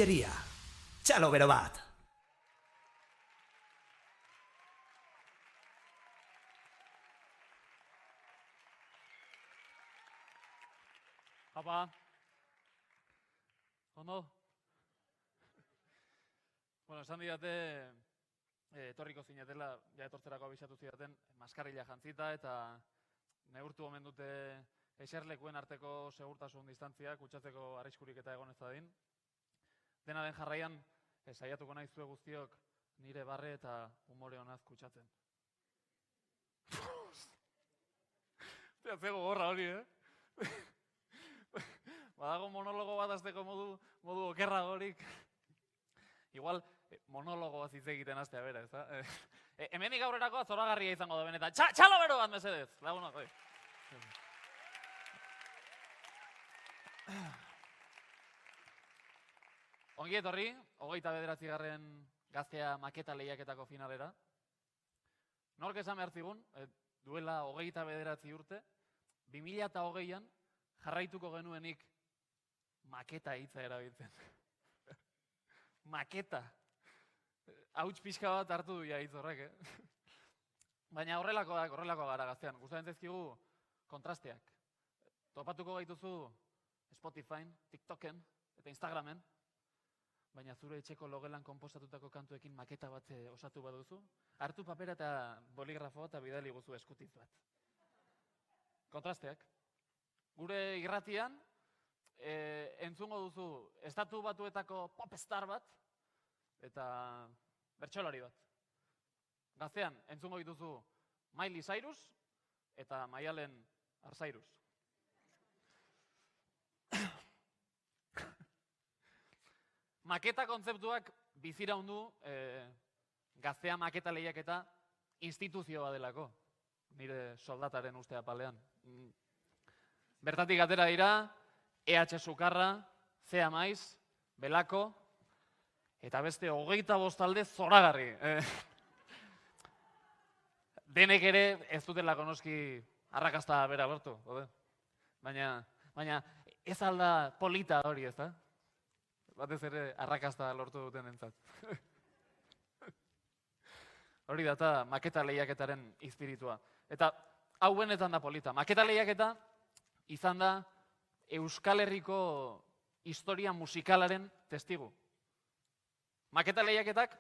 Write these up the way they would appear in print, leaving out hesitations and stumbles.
Txalo bero bat. Apa, ondo? Bueno, esan didate, etorriko zinetela, ja etortzerako abisatu zidaten, maskarilla jantzita eta neurtu omen dute eserlekuen arteko segurtasun distantzia, kutsatzeko arriskurik eta egon ez dadin. Dena den jarraian, saiatuko naiz zuek guztiok nire barre eta umore honaz kutsatzen. Ze gogorra hori, Badago monologo bat azteko modu okerragorik. Igual, monologo bat hitz egiten hastea bera, ez da? Hemenik aurrerakoa zoragarria izango da benetan. Txalo bero bat, mesedez! Lagunok, oi. Ongi etorri, 29. Gaztea maketa lehiaketako finalera. Nork esan behar zigun, duela 29 urte, 2020an jarraituko genuenik maketa hitza erabiltzen. Maketa. Hauts pixka bat hartu du hitz horrek, Baina horrelakoak gara gaztean. Gustatzen zaizkigu kontrasteak. Topatuko gaituzu Spotifyn, TikToken eta Instagramen. Baina zure etxeko logelan konpostatutako kantuekin maketa bat osatu baduzu, hartu papera eta boligrafo eta bidali guzu eskutiz bat. Kontrasteak. Gure irratian, entzungo duzu estatu batuetako popstar bat eta bertsolari bat. Gaztean, entzungo dituzu Miley Cyrus eta Maialen Arzairuz. Maketa kontzeptuak biziraundu Gaztea maketa lehiaketa instituzioa delako, nire soldataren uste apalean. Bertatik atera dira, EH Sukarra, Zea Maiz, Belako, eta beste 25 talde zoragarri. Denek ere ez dutelako noski arrakasta bera lortu, baina ez alda polita hori, ez da? Batez ere arrakasta lortu duten entzat. Hori data maketa lehiaketaren espiritua. Eta hau benetan da polita. Maketa lehiaketa izan da Euskal Herriko historia musikalaren testigu. Maketa lehiaketak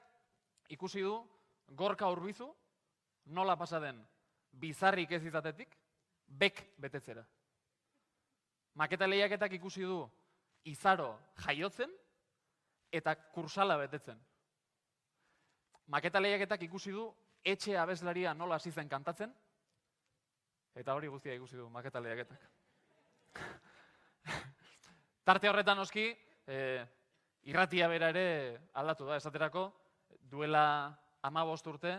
ikusi du Gorka Urbizu nola pasa den bizarrik ez izatetik bek betetzera. Maketa lehiaketak ikusi du Izaro jaiotzen eta kursala betetzen. Maketa lehiaketak ikusi du Etxe abeslaria nola hasi zen kantatzen, eta hori guztia ikusi du maketa lehiaketak. Tarte horretan noski, irratia bera ere aldatu da, esaterako, duela 15 urte,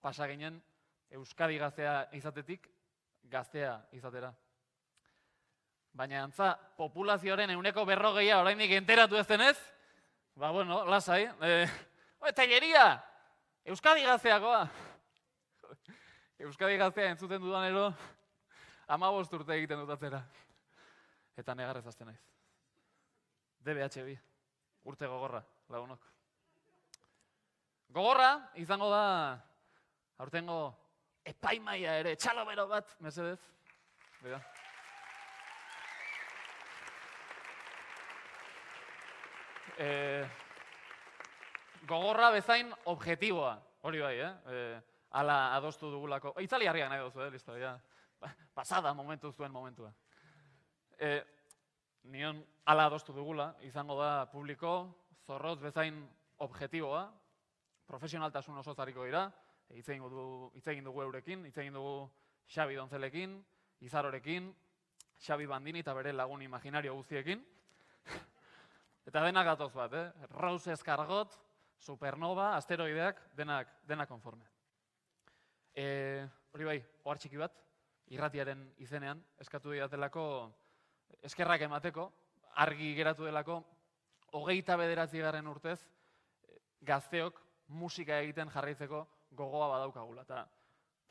pasa ginen Euskadi gaztea izatetik, gaztea izatera. Baina antza, populazioaren 40% oraindik enteratu ez denez, bueno, lasai. Telleria! Euskadi gazteakoa! Euskadi gaztea entzuten dudanero, 15 urte egiten dut atzera. Eta negarrez hasten naiz. DBH bi, urte gogorra, lagunok. Gogorra izango da, aurtengo epaimaia ere, txalo bero bat, mesedez. Beda. Gogorra bezain objektiboa, hori bai, ala adostu dugulako. Itzaliarriak nahi duzu, listo, ja. Pasada momentu zuen momentua. Nion ala adostu dugula, izango da publiko, zorrotz bezain objektiboa, profesionaltasun oso zariko dira, hitz egin dugu eurekin, hitz egin dugu Xabi Donzelekin, Izarorekin, Xabi Bandini eta bere lagun imaginario guztiekin. Eta denak gatoz bat, Rose Escargot, Supernova, Asteroideak, denak konforme. Hori bai, ohar txiki bat, irratiaren izenean, eskatu didatelako eskerrak emateko, argi geratu delako, 29. urtez, gazteok musika egiten jarraitzeko gogoa badaukagula. Eta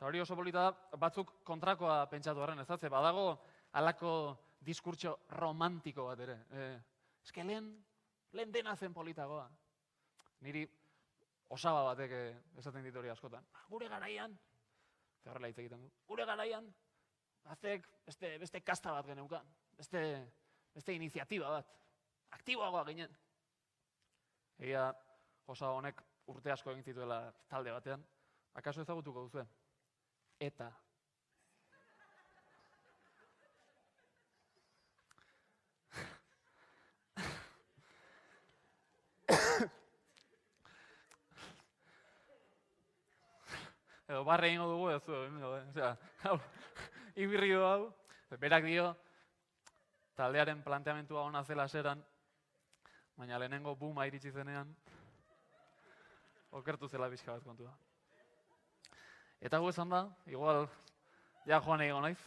hori oso polita da, batzuk kontrakoa pentsatu harren, ez da, badago halako diskurtso romantiko bat ere. Eskelen lehen dena zen politagoa. Niri osaba batek esaten dit hori askotan. Gure garaian, horrela hitz egiten du, gure garaian, aztek beste kasta bat geneukan, beste iniziatiba bat, aktiboagoa ginen. Egia osaba honek urte asko egin zituela talde batean, akaso ezagutuko duzue? Eta. Edo barre ingo dugu ez du, ibirrio hau, berak dio, taldearen planteamentua ona zela zeran, baina lehenengo booma iritsi zenean, okertu zela pixka bat kontua. Eta gu esan da, igual, ja joan egon naiz.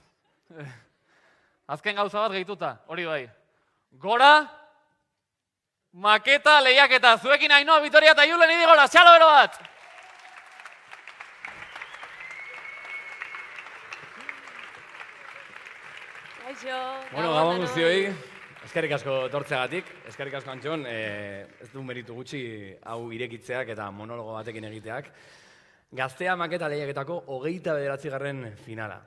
Azken gauza bat gehituta, hori bai. Gora, maketa lehiaketa, zuekin Ainhoa, Vitoria eta Julen Idigora, txalo bero bat! Bueno, gabon guztioi, eskerrik asko etortzeagatik, eskerrik asko Antxon, ez du meritu gutxi hau irekitzeak eta monologo batekin egiteak. Gaztea maketa lehiaketako 29. finala.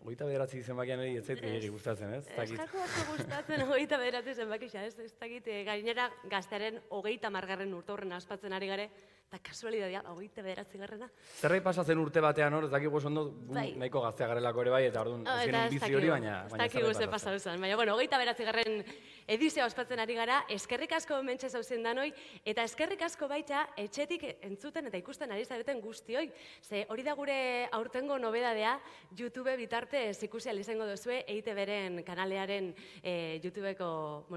29 zenbakian ez zait gehiagik gustatzen, ez? Eskako batzu gustatzen 29 zenbakia, ez dakit, gainera gaztearen 30. urteurren aspatzen ari gare, eta kasualidadia, 29. Zerbait pasatzen urte batean hor, ez dakik ondo nahiko gaztea garelako ere bai, eta orduan ez genuen bizi hori, baina zerbait pasatzen. Baina, bueno, 29. edizioa ospatzen ari gara, eskerrik asko mentxe zauzen danoi, eta eskerrik asko baita etxetik entzuten eta ikusten ari zareten guztioi. Ze hori da gure aurtengo nobedadea, YouTube bitartez ikusi ahal izango duzue, EITB-ren kanalearen YouTubeko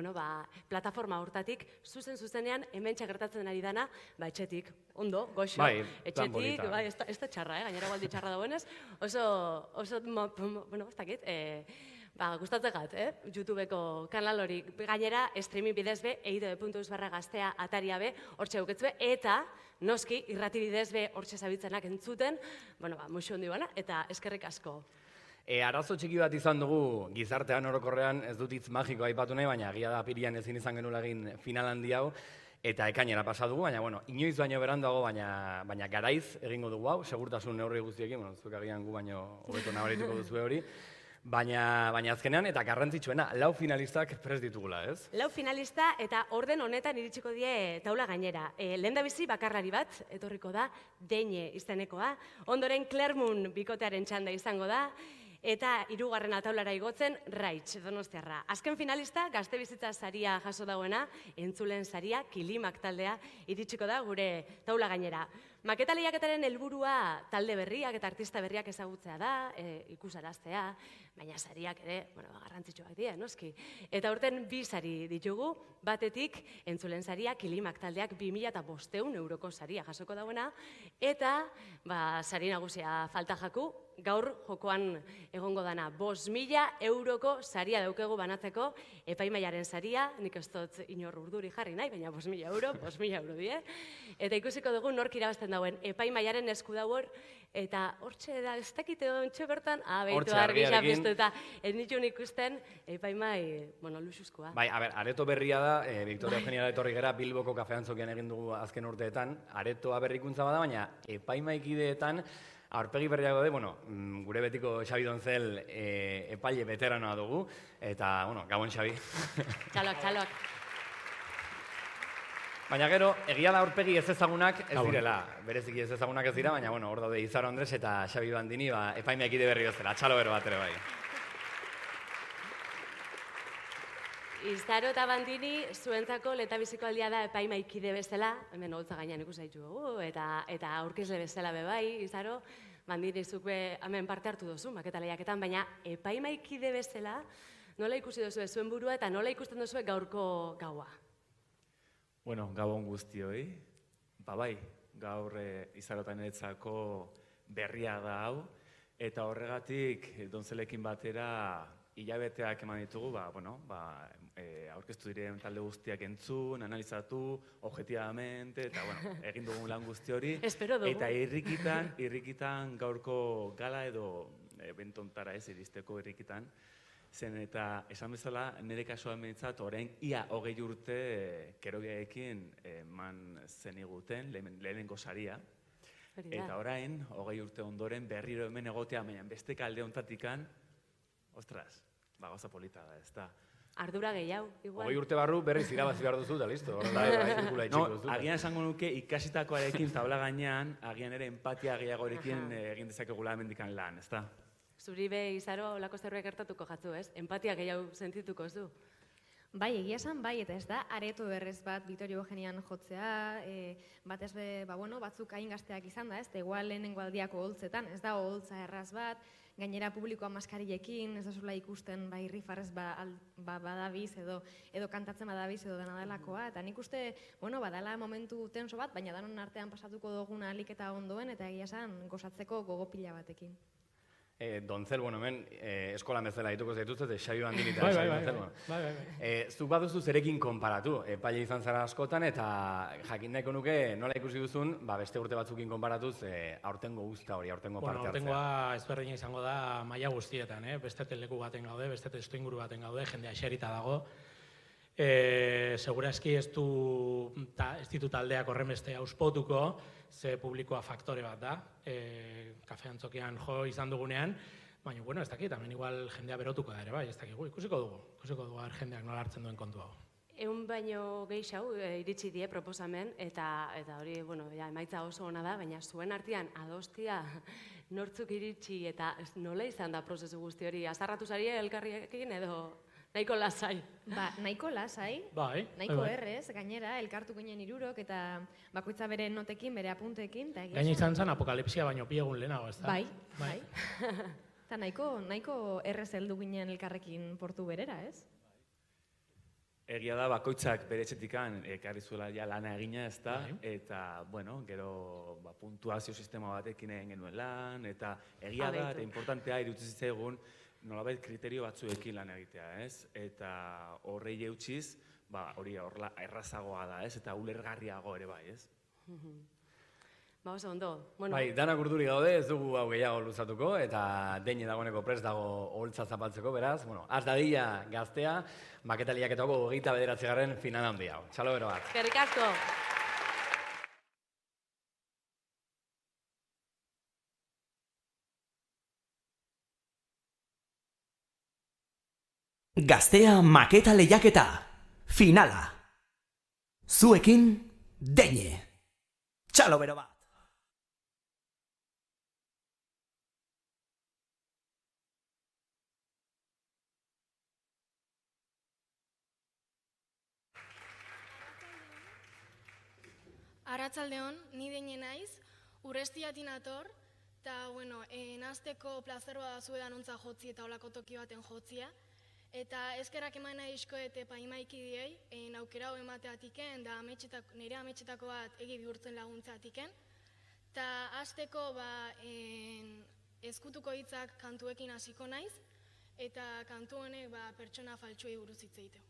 plataforma hortatik, zuzenean hementxe gertatzen ari dana, etxetik. Ondo, goxo, etxetik, ez da txarra, gainera gualdi txarra dagoenez, oso, ez dakit, gustatzegat, YouTubeko kanal hori gainera, streaming bidez be, eitb.eus/gaztea ataria be, hortxe auketzue, eta noski, irrati bidez be, hortxe zabitzenak entzuten, muixo hondi bana, eta eskerrik asko. Arazo txiki bat izan dugu gizartean orokorrean, ez dut hitz magikoa aipatu nahi, baina agia da apirian ezin izan genuela egin final handi hau, eta ekainera pasa dugu, baina, inoiz baino beranduago, baina garaiz egingo dugu hau, segurtasun neurri guztiekin, zuek agian gu baino hobeto nabarituko duzue hori, baina azkenean, eta garrantzitsuena, 4 finalistak prest ditugula, ez? 4 finalista, eta orden honetan iritsiko die taula gainera. Lehendabizi bakarlari bat, etorriko da, Deine izenekoa, ondoren Clermont bikotearen txanda izango da, eta 3. taulara igotzen, Raitz, Donostiarra. Azken finalista, gazte bizitza saria jaso dagoena, entzulen saria, Kilimak taldea, iritsiko da gure taula gainera. Maketa lehiaketaren helburua talde berriak eta artista berriak ezagutzea da, ikusaraztea, baina sariak ere, garrantzitsuak dira, noski. Eta aurten 2 sari ditugu, batetik entzulen saria, Kilimak taldeak 2.500 euroko saria jasoko dagoena, eta sari nagusia falta jaku, gaur jokoan egongo dana 5.000 euroko saria daukegu banatzeko, epaimaiaren saria, nik ez dut inor urduri jarri nahi, baina 5.000 euro die, eta ikusiko dugu nork irabazten dauen, epaimaiaren esku dagoen, eta hortxe da, ez dakite ontxe bertan, behitu argisa piztu eta ez nituen ikusten epaimai, luxuzkoa. Bai, areto berria da, Victoria Eugeniara etorri gara, Bilboko kafeantzokian egin dugu azken urteetan, aretoa berrikuntza bada, baina epaimaikideetan, aurpegi berriak daude, gure betiko Xabi Donzel epaile veteranoa dugu, eta, gabon Xabi. Txaloak. Baina gero, egia da aurpegi ez ezagunak ez direla, bereziki ez ezagunak ez dira, baina hor daude Izaro Andres eta Xabi Bandini epaimeakide berri bezala, txalo bero bat ere bai. Izaro eta Bandini zuentzako lehendabiziko aldia da epaimaikide bezala, hemen holtza gainean ikusi ditugu, eta aurkezle bezala be bai, Izaro, Bandini zuk hemen parte hartu duzu, maketa lehiaketan, baina epaimaikide bezala nola ikusi duzu zuen burua eta nola ikusten duzu gaurko gaua? Gabon guztioi, bai, gaur Izarotan eretzako berria da hau, eta horregatik Donzelekin batera hilabeteak eman ditugu, aurkeztu diren talde guztiak entzun, analizatu, objektibamente, eta egin dugun lan guzti hori. Espero dugu. Eta irrikitan gaurko gala edo bentontara ez iristeko irrikitan, Zen eta esan bezala, nire kasuan behintzat, orain ia 20 urte kerobiaekin eman zeniguten, lehenengo saria. Eta orain, 20 urte ondoren, berriro hemen egotea, baina beste alde hontatikan, ostras, gauza polita da, ez da. Ardura gehiago, igual. 20 urte barru berriz irabazi behar duzu, da listo. Agian esango nuke ikasitakoarekin tabla gainean, agian ere empatia gehiagorekin egin dezakegula hemendikan lan, ez da? Zuri be izaro olako zerbait gertatuko jatzu, ez? Empatia gehiago sentituko ez du. Bai, egia esan, bai, eta ez da, areto berrez bat Vitorio Eugenian jotzea, batez be, batzuk hain gazteak izan da, ez da, igual lehenengo aldiako holtzetan, ez da, holtza erraz bat, gainera publikoa maskarillekin, ez da zula ikusten, bai, rifarrez badabiz, edo kantatzen badabiz, edo dena delakoa, eta nik uste, badala momentu tenso bat, baina danon artean pasatuko duguna alik eta ondoen, eta egia esan, gozatzeko gogopila batekin. Dontzel, hemen eskolan bezala dituko zaituzte, eta Xabi Bandin eta Xabi Dontzel. Zuk baduzu zerekin konparatu, epaile izan zara askotan, eta jakin nahiko nuke nola ikusi duzun, beste urte batzukin konparatuz, aurtengo guzta hori, aurtengo parte hartzea. Aurtengoa ezberdina izango da maila guztietan, beste leku baten gaude, beste testuinguru baten gaude, jendea xerita dago. Segurazki ez ditu taldeak horrenbeste auspotuko, ze publikoa faktore bat da, kafe antzokian jo izan dugunean, baina, ez dakit, hemen igual jendea berotuko da ere, bai, ez dakit, ikusiko dugu jendeak nola hartzen duen kontua hau. Egun baino gehiago iritsi die proposamen, eta hori, emaitza oso ona da, baina zuen artean adostia nortzuk iritsi eta nola izan da prozesu guzti hori, azarratu zari elkarriekin edo nahiko lasai? Nahiko lasai, nahiko errez, gainera, elkartu ginen hirurok eta bakoitza bere notekin, bere apuntekin. Gaina izan zen apokalipsia baino piegun lehenago, ez da? Bai. Eta nahiko errez heldu ginen elkarrekin portu berera, ez? Egia da, bakoitzak bere etxetikan ekarri zuela lana egina, ez da? Eta, gero puntuazio sistema batekin egin genuen lan, eta egia da, eta importantea iruditzen zitzaigun, nolabait kriterio batzuekin lan egitea, ez? Eta horrei eutxiz, hori errazagoa da, ez? Eta ulergarriago ere bai, ez? Oso ondo. Bai, danak urduri gaude, ez dugu hau gehiago luzatuko, eta deine dagoeneko prest dago holtza zapaltzeko, beraz, az dadila gaztea, maketaliaketako 29. final handi hau. Txalo bero bat. Eskerrik asko. Gaztea maketa lehiaketa, finala. Zuekin, deine. Txalo bero bat. Arratsaldeon, ni deine naiz, Urrestiatik nator, eta, nahazteko plazerroa da zuedan ontza jotzi eta olako toki baten jotzia. Eta eskerak eman nahi diskoet epaimaiki diei, aukera hau emateatiken, da nire ametxetako bat egi bihurtzen laguntzeatiken. Eta hasteko ezkutuko hitzak kantuekin hasiko naiz, eta kantu honek pertsona faltsuei buruz hitz egiteko.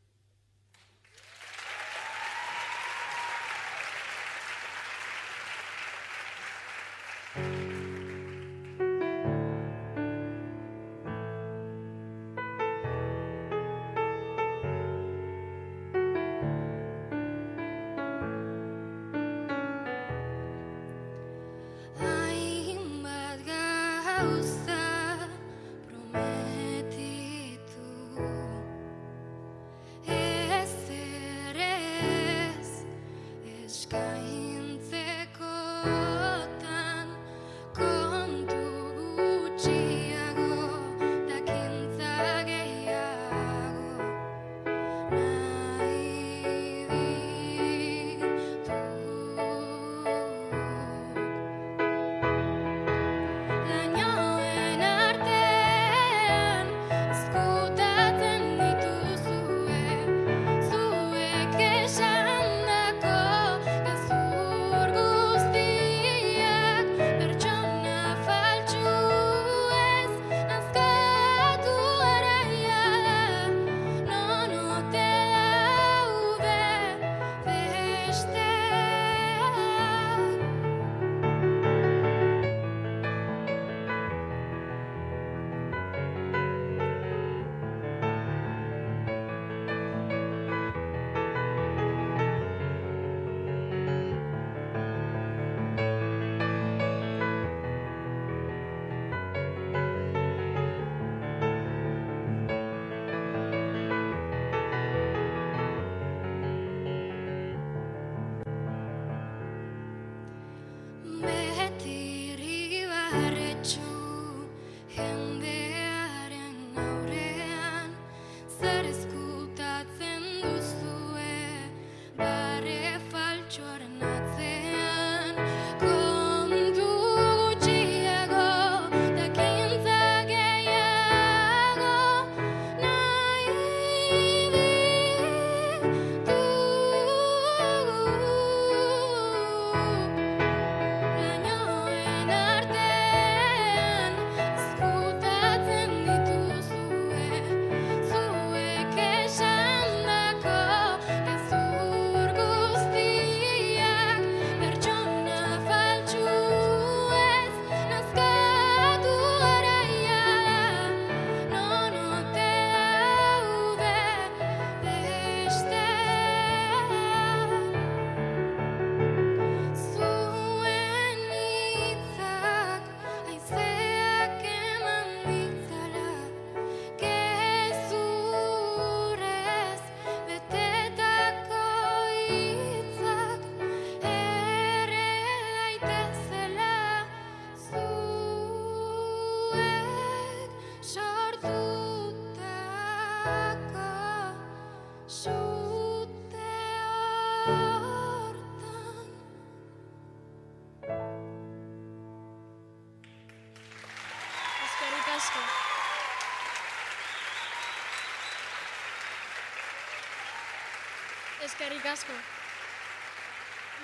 Eskerrik asko.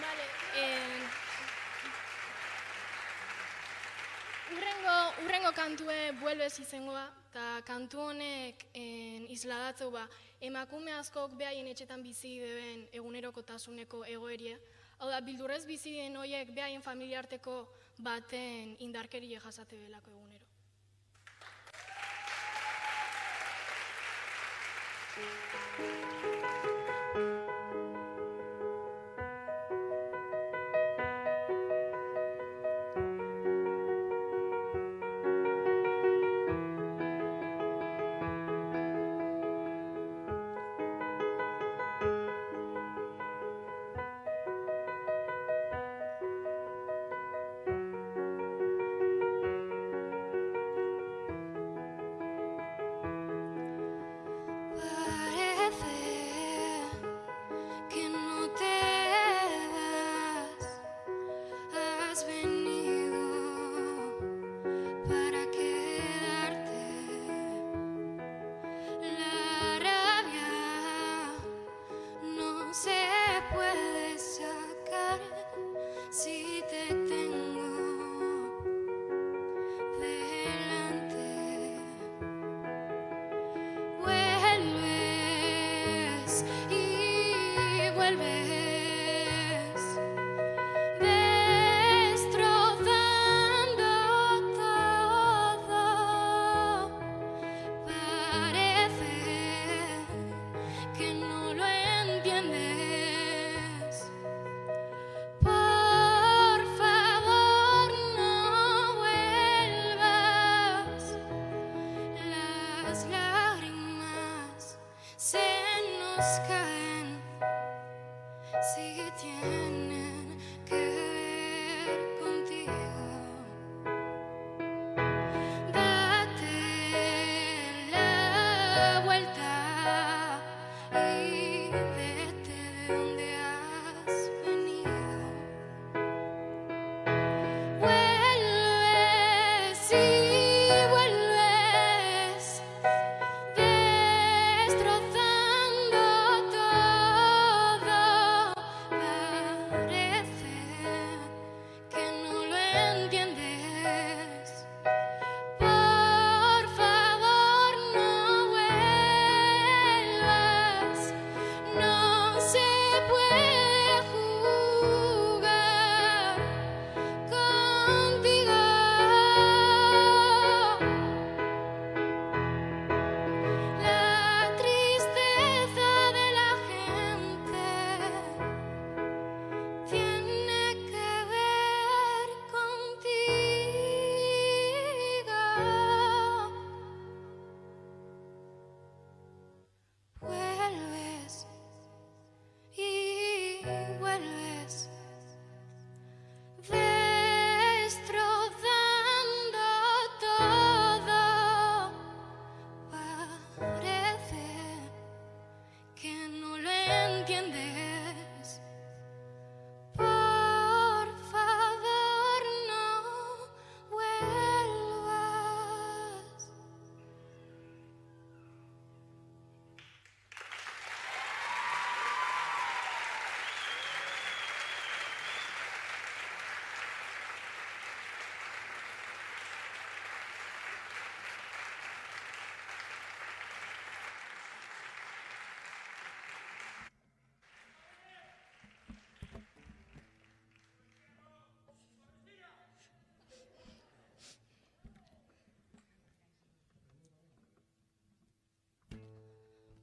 Vale, urrengo kantue Vuelves izangoa, eta kantu honek isladatzeu emakume askok behaien etxetan bizi deben egunerokotasuneko egoeria. Hau da, bildurrez bizi den horiek behaien familiarteko baten indarkeria jasate belako egunero.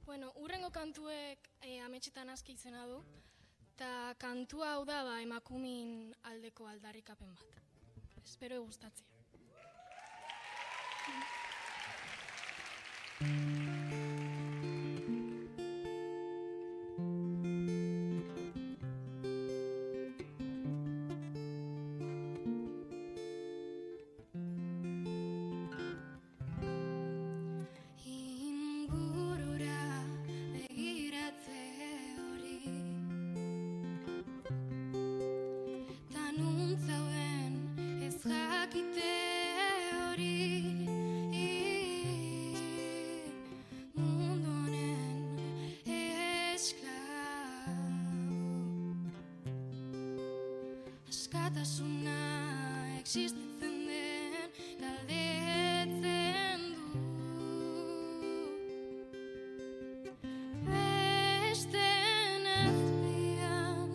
Bueno, urrengo kantuek ametsetan aski izena du, eta kantua hau da emakumin aldeko aldarrikapen bat. Espero gustatzea. Zauden ez jakite hori askatasuna existitzen den galdetzen du. Besten azpian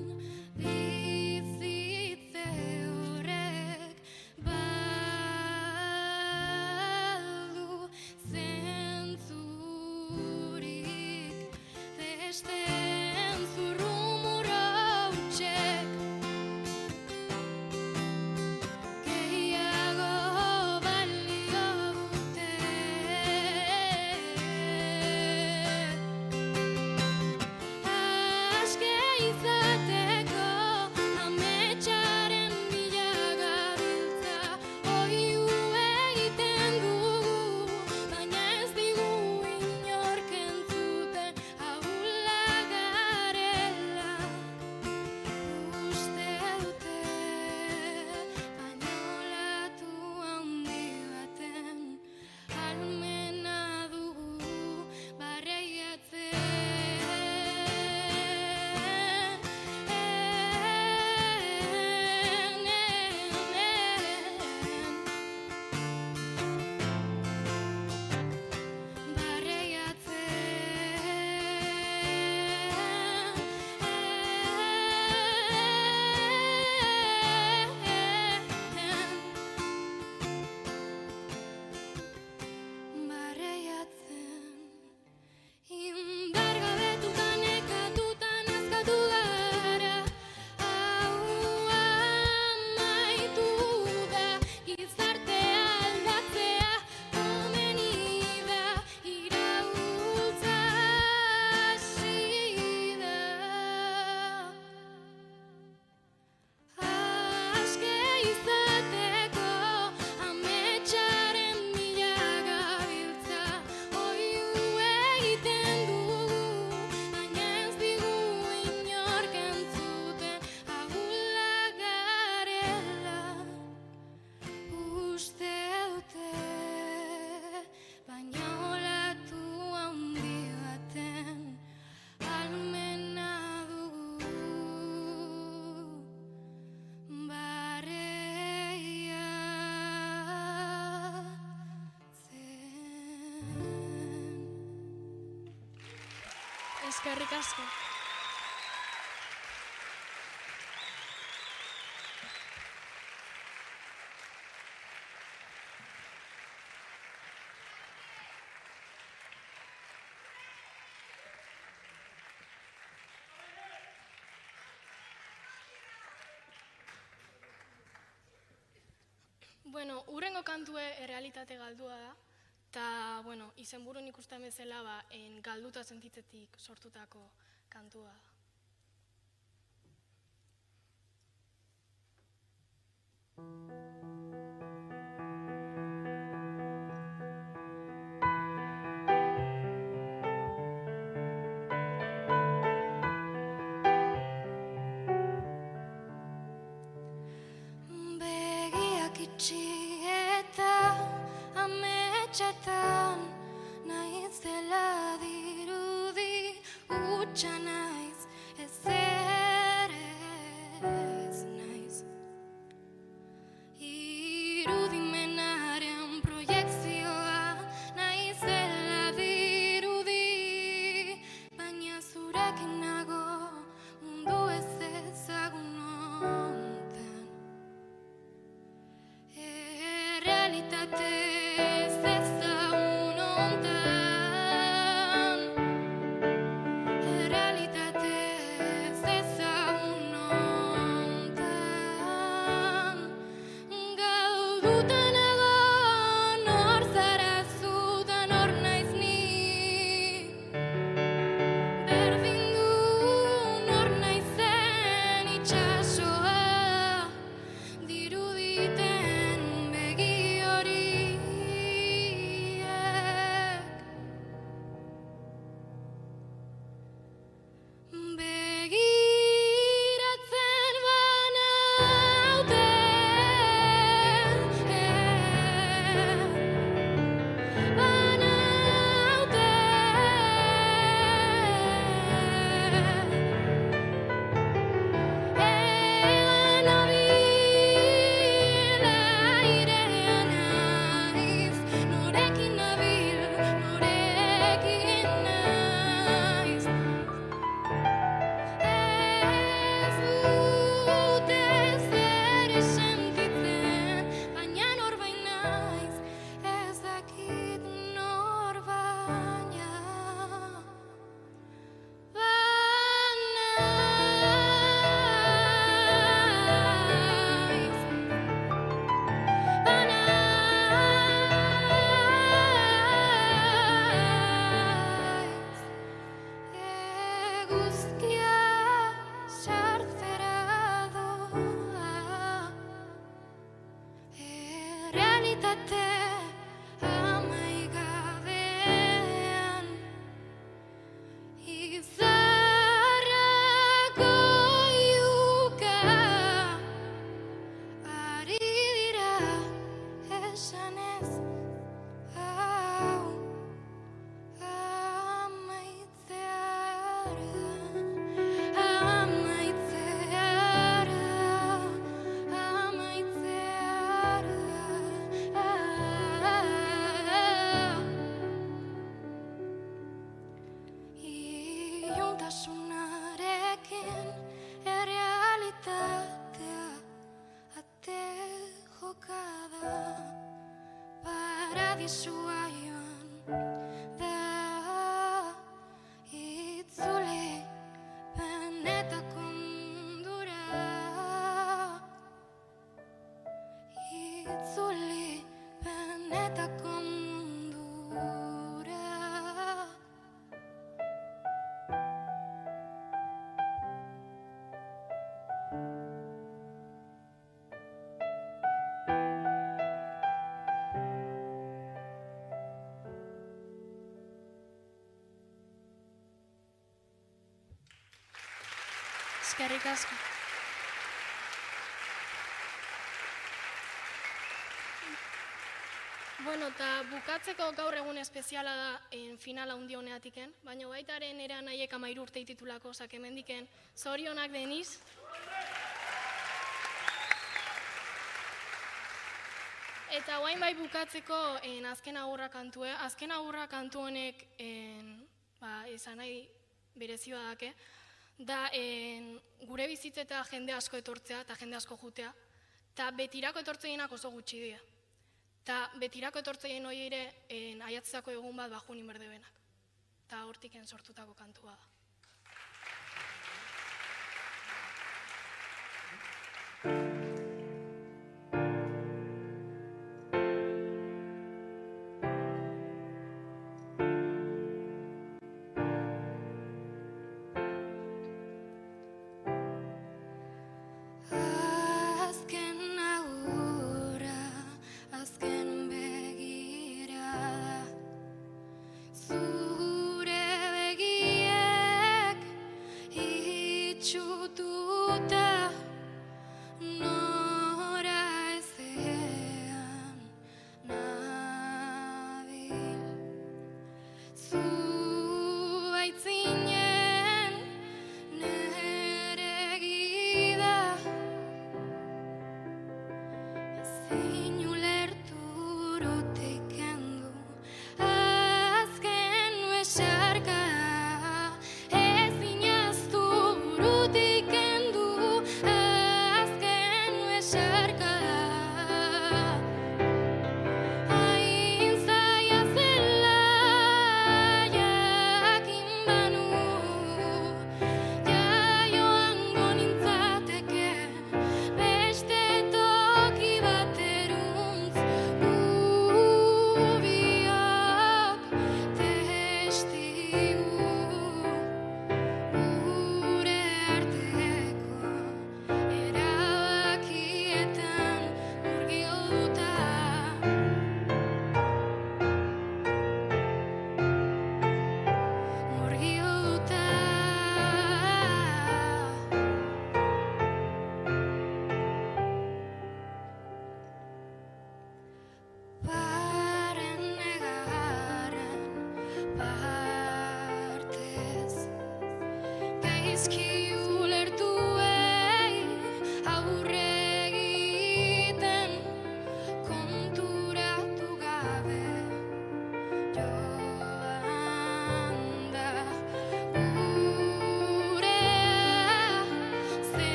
bizitze horrek baldu zentzurik. Besten zurrumurro hutsek gehiago balio dute. Aske izateko ametsaren bila gabiltza, oihu egiten dugu, baina ez digu inork entzuten, ahulak garela uste dute, baina olatu handi baten ahalmena dugu barreiatzen. Indargabetuta nekatuta nazkatu gara, hau amaitu da, gizartea aldatzea komeni da, iraultza hasi da. Aske izateko ametsaren bila gabiltza, oihu egiten dugu, baina ez digu inork entzuten, ahulak garela uste dute, baina olatu handi baten ahalmena dugu barreiatzen. Eskerrik asko. Bueno, urrengo kantue errealitate galdua da, eta, bueno, izenburun ikusten bezala, galduta sentitzetik sortutako kantua da. Begiak itxi eta ametsetan naiz dela dirudi, hutsa naiz, ezer ez naiz. Irudimenaren proiekzioa naiz dela dirudi, baina zurekin nago mundu ez ezagun hontan. Errealitate ez ezagun hontan, errealitate ez ezagun hontan. Galduta nago, nor zara zu da nor naiz ni, berdin du nor naizen itxasoa, diruditen begi hori date amaigabean izarrako iuka ari dira esanez hau Iluntasunarekin errealitatea ate jokada paradisua joan da itzuli benetako mundura itzuli benetako mundura. Eskerrik asko. Bueno, eta bukatzeko gaur egun espeziala da finala handi honeatiken, baina baitaren nire anaiek 13 urte ditulako, osak hemendiken zorionak deniz. Eta guain bai bukatzeko azken agurra kantue, azken agurra kantu honek izan nahi berezioa dake, da gure bizitzeta jende asko etortzea eta jende asko jutea, eta betirako etortzeinak oso gutxi dira. Eta betirako etortzeien hori ere aiatzako egun bat bajunin berdebenak. Eta hortiken sortutako kantua da. Gure arteko erabakietan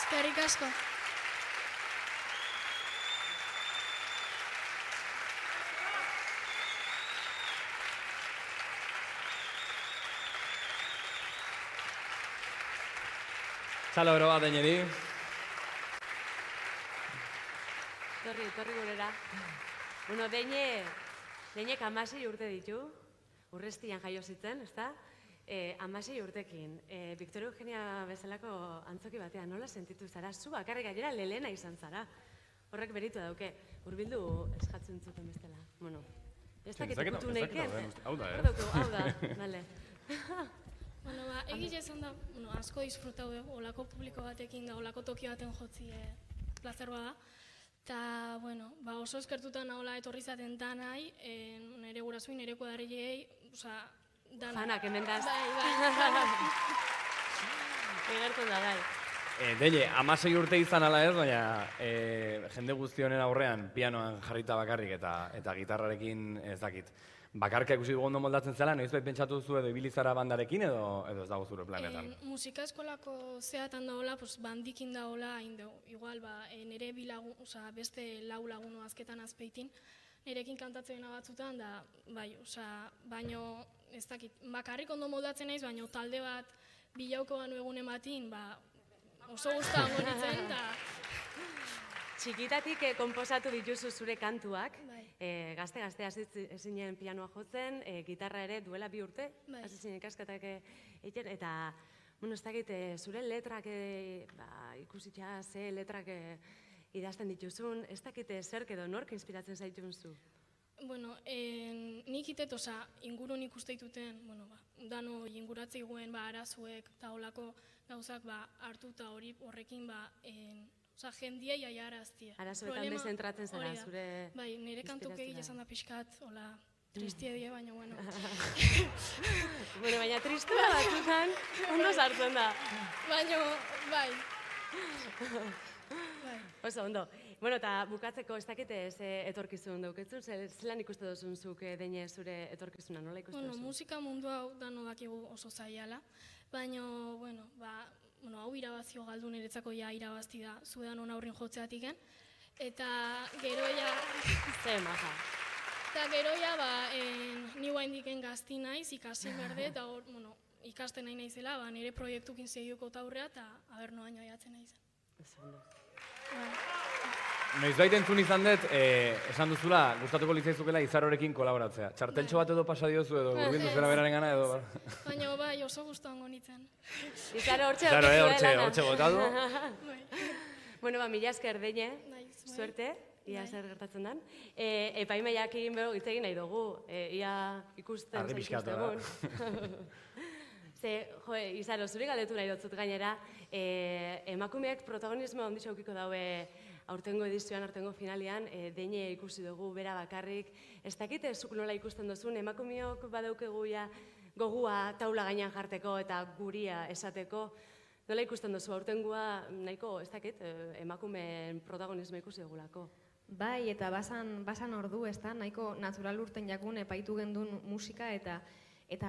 Eskerrik asko. Txalo bero bat Deñeri. Torri gurera. Bueno, Deñek 16 urte ditu, Urrestian jaio zitzen, ezta? 16 urtekin. Victoria Eugenia bezalako antzoki batean nola sentitu zara? Zu bakarrik gainera lelena izan zara. Horrek beritu dauke, hurbildu eskatzen zuten bestela. Bueno, ez dakit ikutu neiken. Hau da, Hau da, bale. Bueno, ba, egia esan da, asko disfrutau dugu, olako publiko batekin da, olako toki baten jotzi plazer bada. Eta, bueno, ba, oso eskertuta nahola etorri zaten danai, nire gurasoin, nire kuadrillei, oza, dana. Fanak, hemen daz. Bai. Egertu da, bai. Deñe, 16 urte izan ala ez, baina jende guztionen aurrean pianoan jarrita bakarrik eta gitarrarekin ez dakit. Bakarka ikusi dugu ondo moldatzen zela, noizbait pentsatu duzu edo ibilizara bandarekin edo ez dago zure planetan? Musika eskolako zeatan daola, pues, bandikin daola, hain dugu. Igual, ba, nire beste lau lagunu azketan azpeitin, nirekin kantatzen batzutan, da, bai, baino, ez dakit, bakarrik ondo moldatzen naiz, baino talde bat bilauko banu egun ematin, ba, oso guztan gonitzen, da... Txikitatik konposatu dituzu zure kantuak, Bai. gazte hasi zinen pianoa jotzen, gitarra ere duela 2 urte, Bai. hasi zinen ikasketak egiten, eta, bueno, ez dakit, zure letrak ikusitza ze letrak idazten dituzun, ez dakit zerk edo nork inspiratzen zaitun zu? Bueno, nik itet, ingurun ikuste dituten, bueno, ba, dano inguratzei guen, ba, arazuek eta olako gauzak, ba, hartu eta horrekin, ba, jendiei aiaraztia. Arazoetan bezentratzen zara, zure bai, nire kantuk egile esan da pixkat, hola, tristie die, baina, bueno. Bueno, baina tristua batzutan ondo sartzen da. Baina, bai. Oso, ondo. Bueno, eta bukatzeko ez dakite ze etorkizun dauketzun, zelan ikuste duzun zuk Deñe zure etorkizuna, nola ikuste Bueno, duzu? musika mundu hau dano dakigu oso zailala, baina, bueno, hau irabazio galdu niretzako ja irabazti da, zuedan hona aurrin jotzeatiken, eta geroia... Ze maja. Eta geroia, ni guaindiken gazti naiz, ikasi berde, eta hor, bueno, ikasten nahi naizela, nire proiektukin segiuko taurrea, eta aber noaino aiatzen naizen. Oso ondo. Noizbait entzun izan dut, esan duzula, gustatuko litzaizukela Izarorekin kolaboratzea. Txarteltxo bat edo pasa diozu edo urbildu zera beraren gana edo... Baina bai, oso gustuango nitzen. Izaro hortxe Claro, hortxe hortxe botatu. Bai. Mila esker Deñe, Bai, suerte, ia Bai. zer gertatzen den. Epaimaiak egin bero hitz egin nahi dugu, ia ikusten Argi pixkatu da. zaituztegun. Ze, Izaro, zuri galdetu nahi dutzut gainera, emakumeak protagonismo handitxo eukiko daue aurtengo edizioan, aurtengo finalian, Deñe ikusi dugu, bera bakarrik. Ez dakite zuk nola ikusten duzun, emakumeok badaukegu gogua taula gainean jarteko eta guria esateko. Nola ikusten duzu, aurtengoa nahiko, ez dakit, emakumeen protagonismo ikusi dugulako. Bai, eta basan ordu, ez da, nahiko natural urten jakun epaitu gendun musika eta,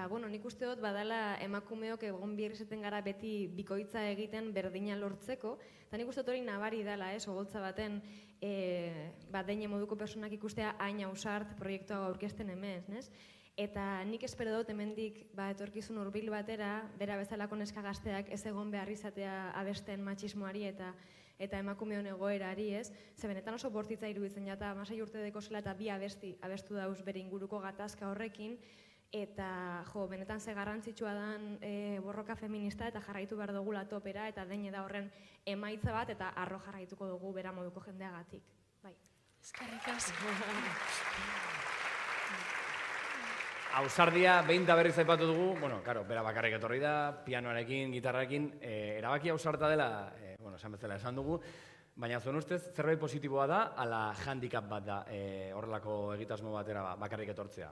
bueno, nik uste dut badala emakumeok egon birrizaten gara beti bikoitza egiten berdina lortzeko, eta nik uste dut hori nabari dela, ogoltza baten, Deñe moduko personak ikustea hain ausart proiektua aurkezten hemen, ez? Eta nik espero dut hemendik etorkizun hurbil batera, bera bezalako neska gazteak ez egon behar izatea abesten matxismoari eta emakumeon egoerari, ez? Ze benetan oso bortitza iruditzen jata, 16 urte deko zela eta 2 abesti abestu dauz bere inguruko gatazka horrekin, eta benetan ze garrantzitsua dan borroka feminista eta jarraitu behar dugula topera, eta Deñe da horren emaitza bat, eta arro jarraituko dugu bera moduko jendeagatik. Bai. Eskerrik asko. Ausardia, behin da berriz aipatu dugu, bueno, karo, bera bakarrik etorri da, pianoarekin, gitarrarekin, erabaki ausarta dela, esan bezala esan dugu, baina zuen ustez zerbait positiboa da, ala handicap bat da horrelako egitasmo batera bakarrik etortzea?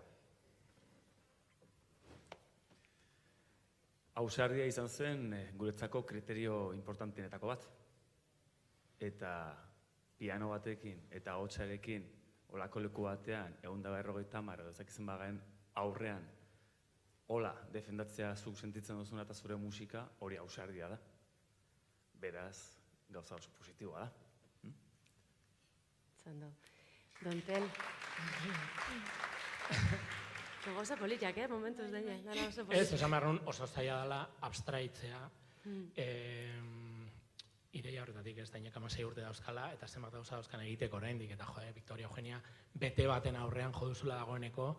Ausardia izan zen guretzako kriterio importanteenetako bat. Eta piano batekin eta hotxarekin olako leku batean, 150 edo ezakizen bagaen aurrean hola defendatzea zuk sentitzen duzuna eta zure musika hori ausardia da. Beraz, gauza oso positiboa da. Zando. Dontel. Gauza politak, momentuz daine. Ez, esan behar nun oso zaila dela abstraitzea. Ideia horretatik ez dainek 16 urte dauzkala, eta zenbat gauza dauzkan egiteko oraindik, eta Victoria Eugenia bete baten aurrean joduzula dagoeneko.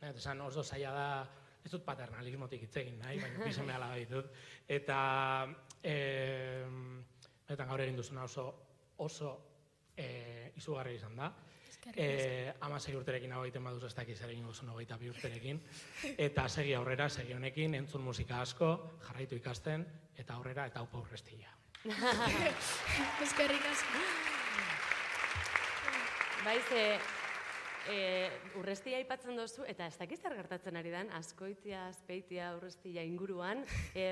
Esan oso zaila da, ez dut paternalismotik hitz egin nahi, baina pisen behala ditut. Eta gaur egin duzuna oso izugarri izan da. 16 urterekin hau egiten baduz ez dakiz ere egingo zuen 22 urterekin. Eta segi aurrera, segi honekin, entzun musika asko, jarraitu ikasten, eta aurrera, eta upa urrestila. Eskerrik asko. Baiz, urrestia aipatzen dozu, eta ez dakiz zer gertatzen ari dan, Azkoitia, Azpeitia, urrestia inguruan,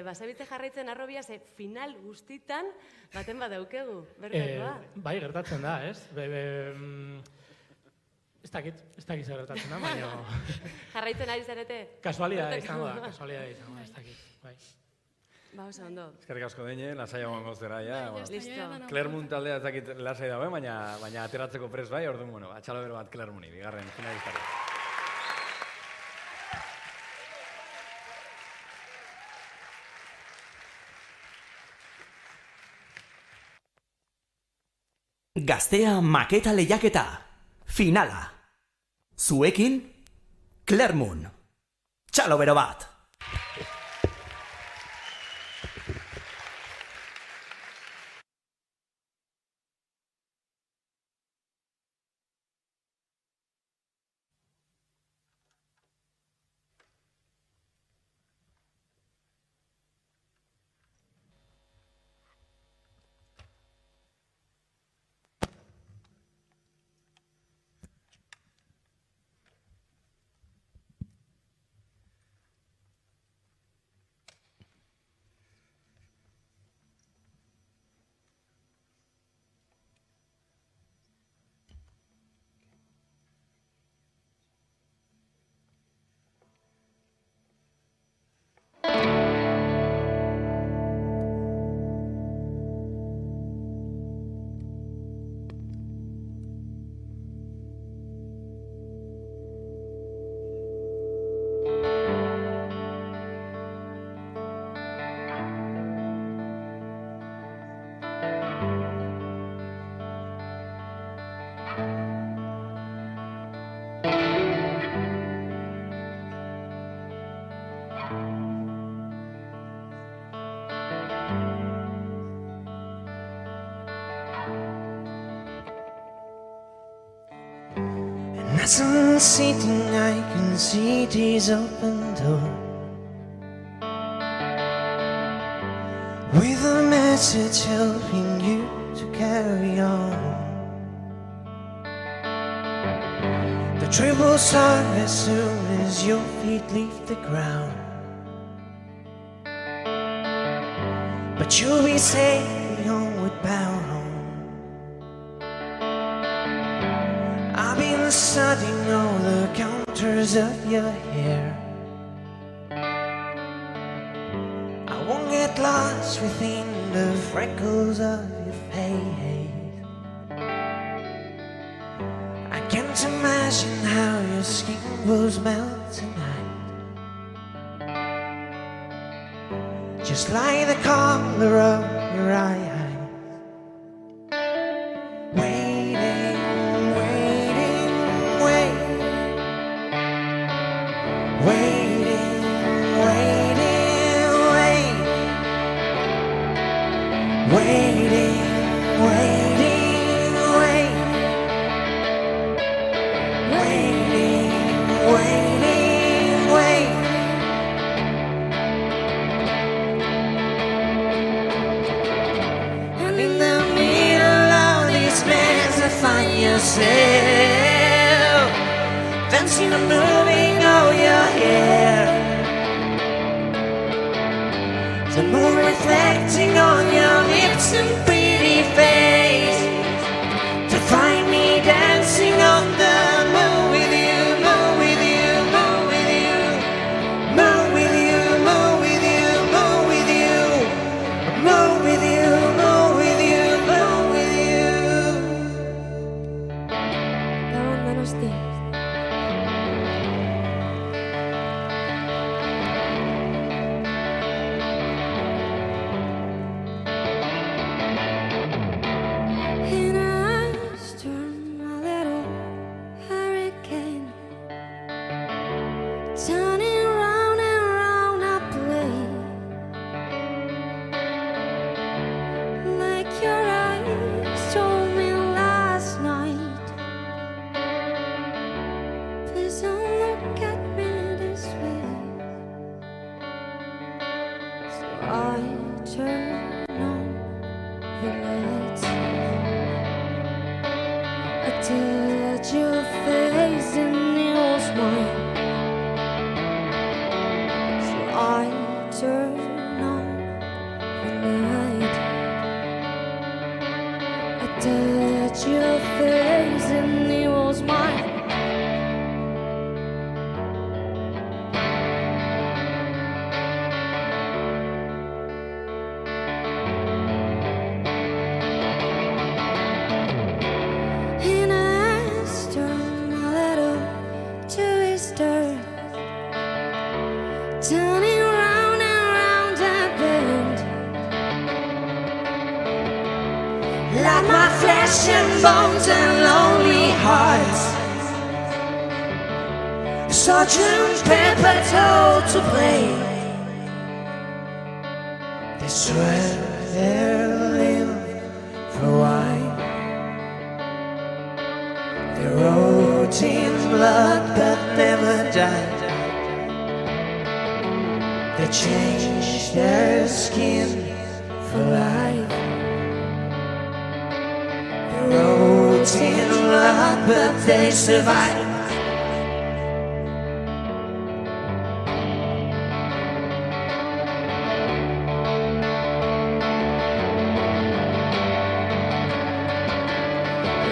basabitze jarraitzen arrobia, final guztitan baten badaukegu, bertakoa. Bai, gertatzen da, ez? Ez dakit zer gertatzen da, baina... Jarraitzen ari zarete? Kasualidadea izango da, ez dakit, bai. Ba, oso ondo. Eskerrik asko Deñe, lasai egon goztera, ja. Listo. Clermont taldea ez dakit lasai dagoen, baina ateratzeko prest bai, orduan, bueno, atxalo bero bat Clermonti, bigarren finalistari. Gaztea maketa lehiaketa. Finala. Zuekin, Clermont. Txalo bero bat. As I'm sitting, I can see this open door with a message helping you to carry on. The triple song as soon as your feet leave the ground, but you'll be sailing onward bound home. I've been studying all the counters of your hair. I won't get lost within the freckles of your face. I can't imagine how your skin will melt tonight, just like the color of your eyes. Yourself dancing and moving all your hair, the moon reflecting on your lips and pretty face, to find me dancing on the moon with you, moon with you, moon with you, moon with you, moon with you, moon with you, nights. I touch your face and it was mine. So I turn on the night. I touch your face and it was mine. And I turn my little twister, turning round and round that bend, Like my flesh and bones and lonely hearts, Sergeant Pepper told to play. They swear they'll live for wine. They wrote in blood but never died. They changed their skin for life. They wrote in blood but they survived.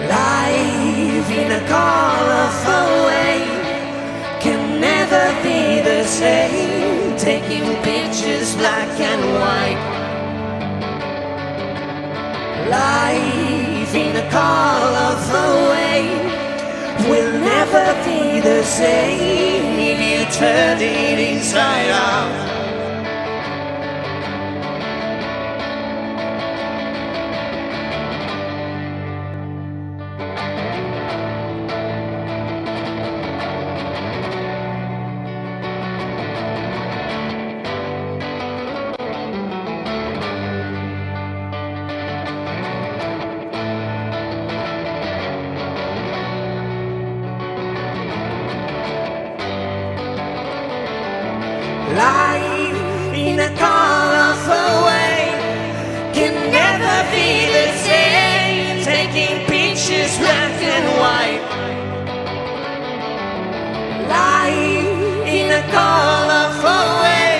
Life in a colorful way can never be the same. Taking pictures black and white. Life in a colorful way will never be the same if you turn it inside out. Life in a colorful way can never be the same. Taking pictures black and white. Life in a colorful way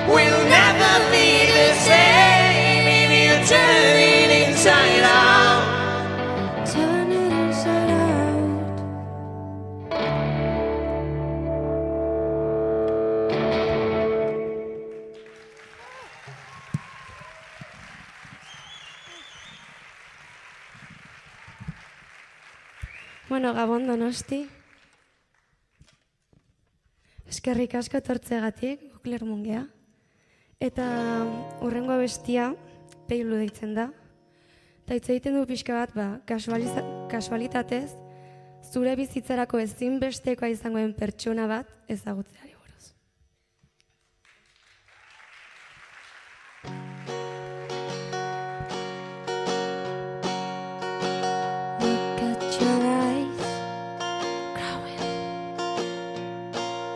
will never be the same if you turn it inside out. turn it inside out. Bueno, Gabon Donosti. Eskerrik asko etortzeagatik, Clermont gea. Eta hurrengo bestia Peilu deitzen da. Eta hitz egiten du pixka bat, kasualitatez, zure bizitzarako ezinbestekoa izangoen pertsona bat ezagutzeari buruz. Look at your eyes, growing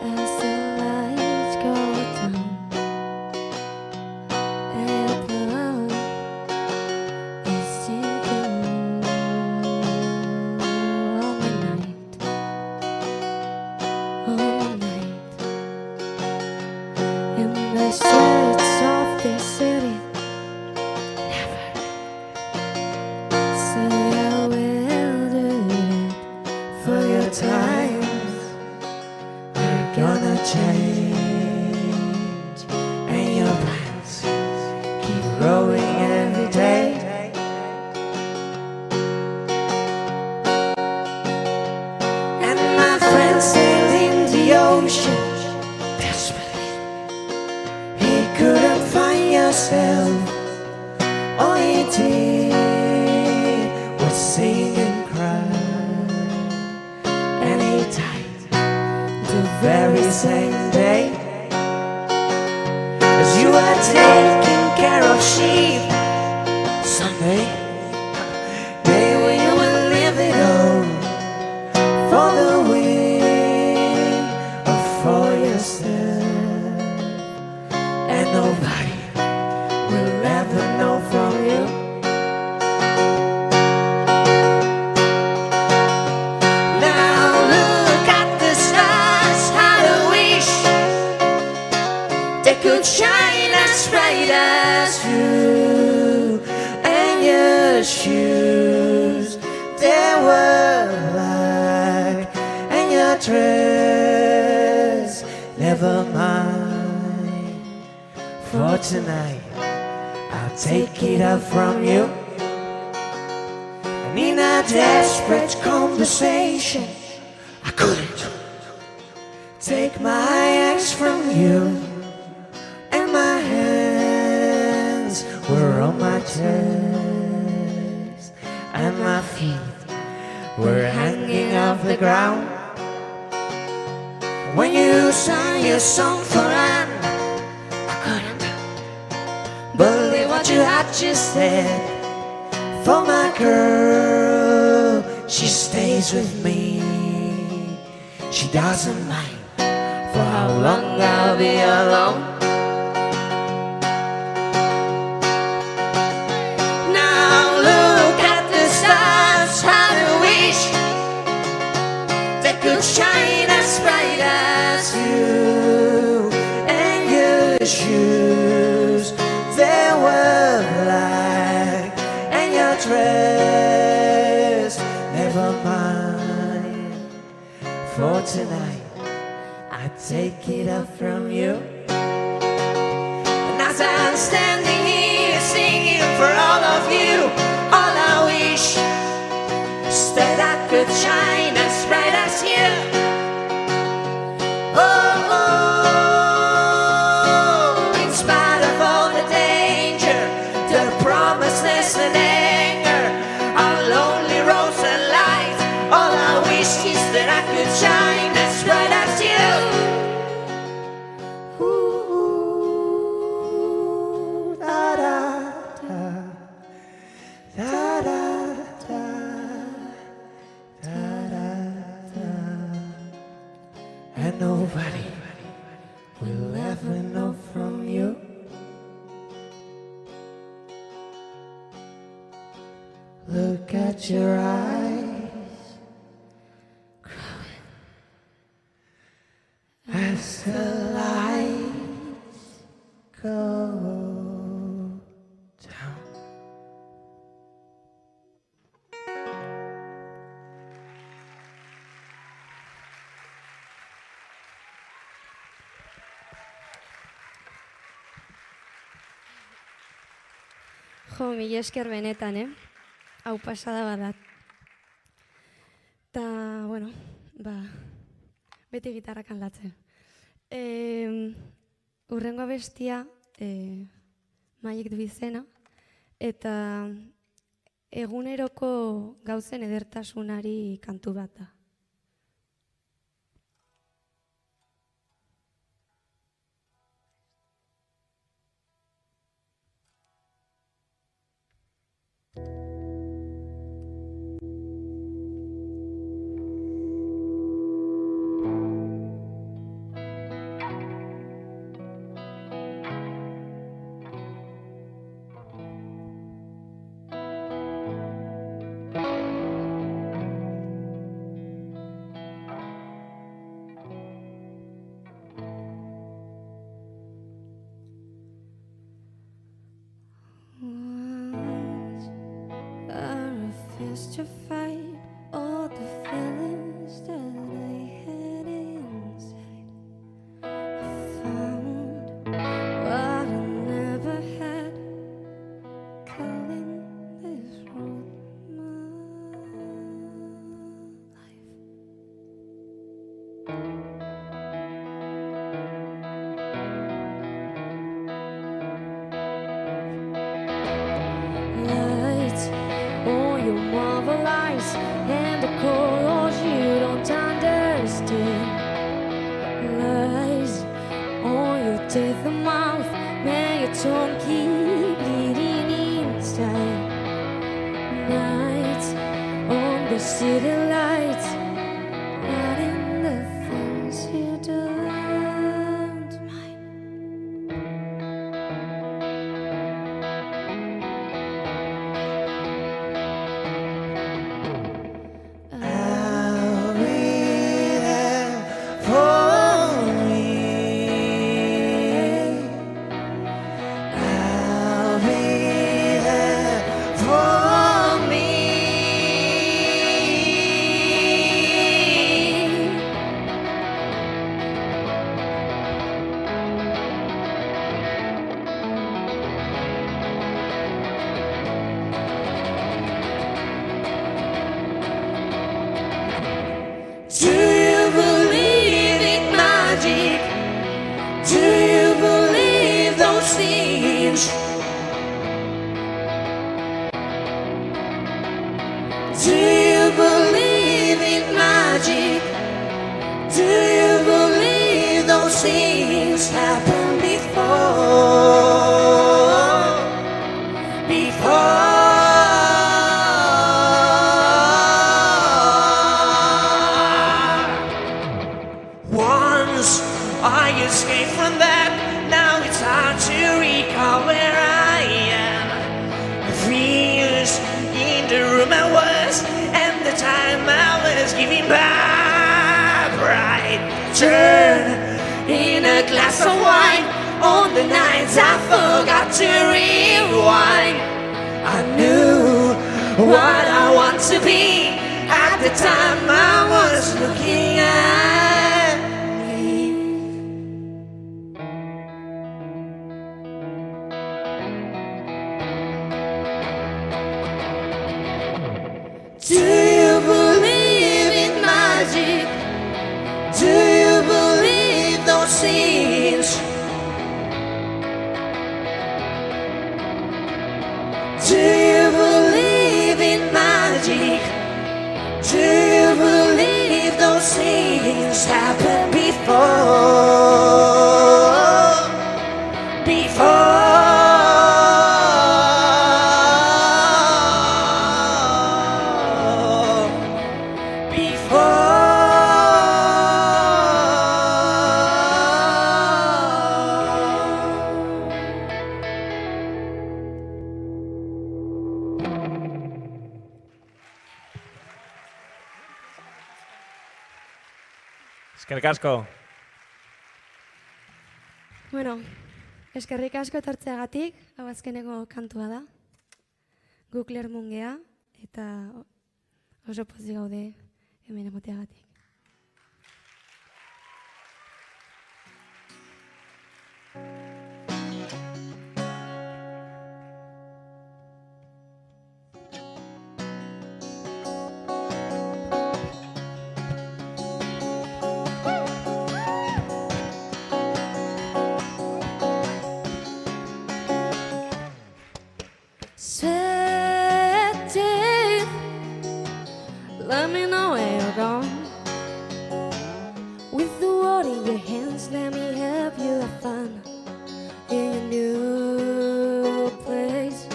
as the lights go down, and the love is sinking on the night, in the streets of this city. Say I will do it For your times are gonna change, and your plans keep growing every day. And my friend sailed in the ocean desperately. He couldn't find yourself. All he did was sing and cry. And he died the very same day as you were taking care of sheep. Someday they will live it all for the win or for yourself. And nobody will ever know from you shoes, they were black, and your dress, never mind. For tonight, I'll take it up from you. And in a desperate conversation, I couldn't take my eyes from you. And my hands were on my chest, and my feet were hanging off the ground. When you sang your song for Anne, I couldn't believe what you had just said. For my girl, she stays with me. She doesn't mind for how long I'll be alone. Now look at the stars, how I wish they could shine as bright as you. And your shoes, they were black, and your dress, never mind. For tonight, I take it up from you. And as I'm standing here singing for all of you, all I wish is that I could shine as bright as you. Oh, oh, in spite of all the danger, the promiseless and anger, our lonely roads and lights, all I wish is that I could shine as bright as you. Ooh, da da da, da da da, da da da. And nobody will ever know from you. Look at your eyes, growing as the lights go down. Jo, mila esker benetan, Hau pasada badat. Ta, bueno, beti gitarrak aldatzen. Urrengo abestia, Maiek du izena, eta eguneroko gauzen edertasunari kantu bat da. To fight all the feelings that I had inside. I found what I never had, calling this road my life. Lights on your marvel eyes and the colors you don't understand. Lies on your teeth and mouth, may your tongue keep bleeding inside. Nights on the city lights, hiding the things you don't mind. I'll be there for me. I'll be there for Do you believe in magic? Do you believe those things happened before? Once I escaped from that, now it's hard to recall where I am. 3 years in the room I was, and the time I was giving back. Right turn in a glass of wine on the nights I forgot to rewind. I knew what I want to be at the time I was looking at me. Do you believe in magic? Do you believe those things? Do you believe in magic? Do you believe those things happened before? Eskerrik asko. Bueno, eskerrik asko etortzeagatik, hau azkeneko kantua da. Gu Clermont gea, eta oso pozik gaude hemen egoteagatik. Sweating, let me know where you're gone. With the water in your hands, let me help you have fun in your new place.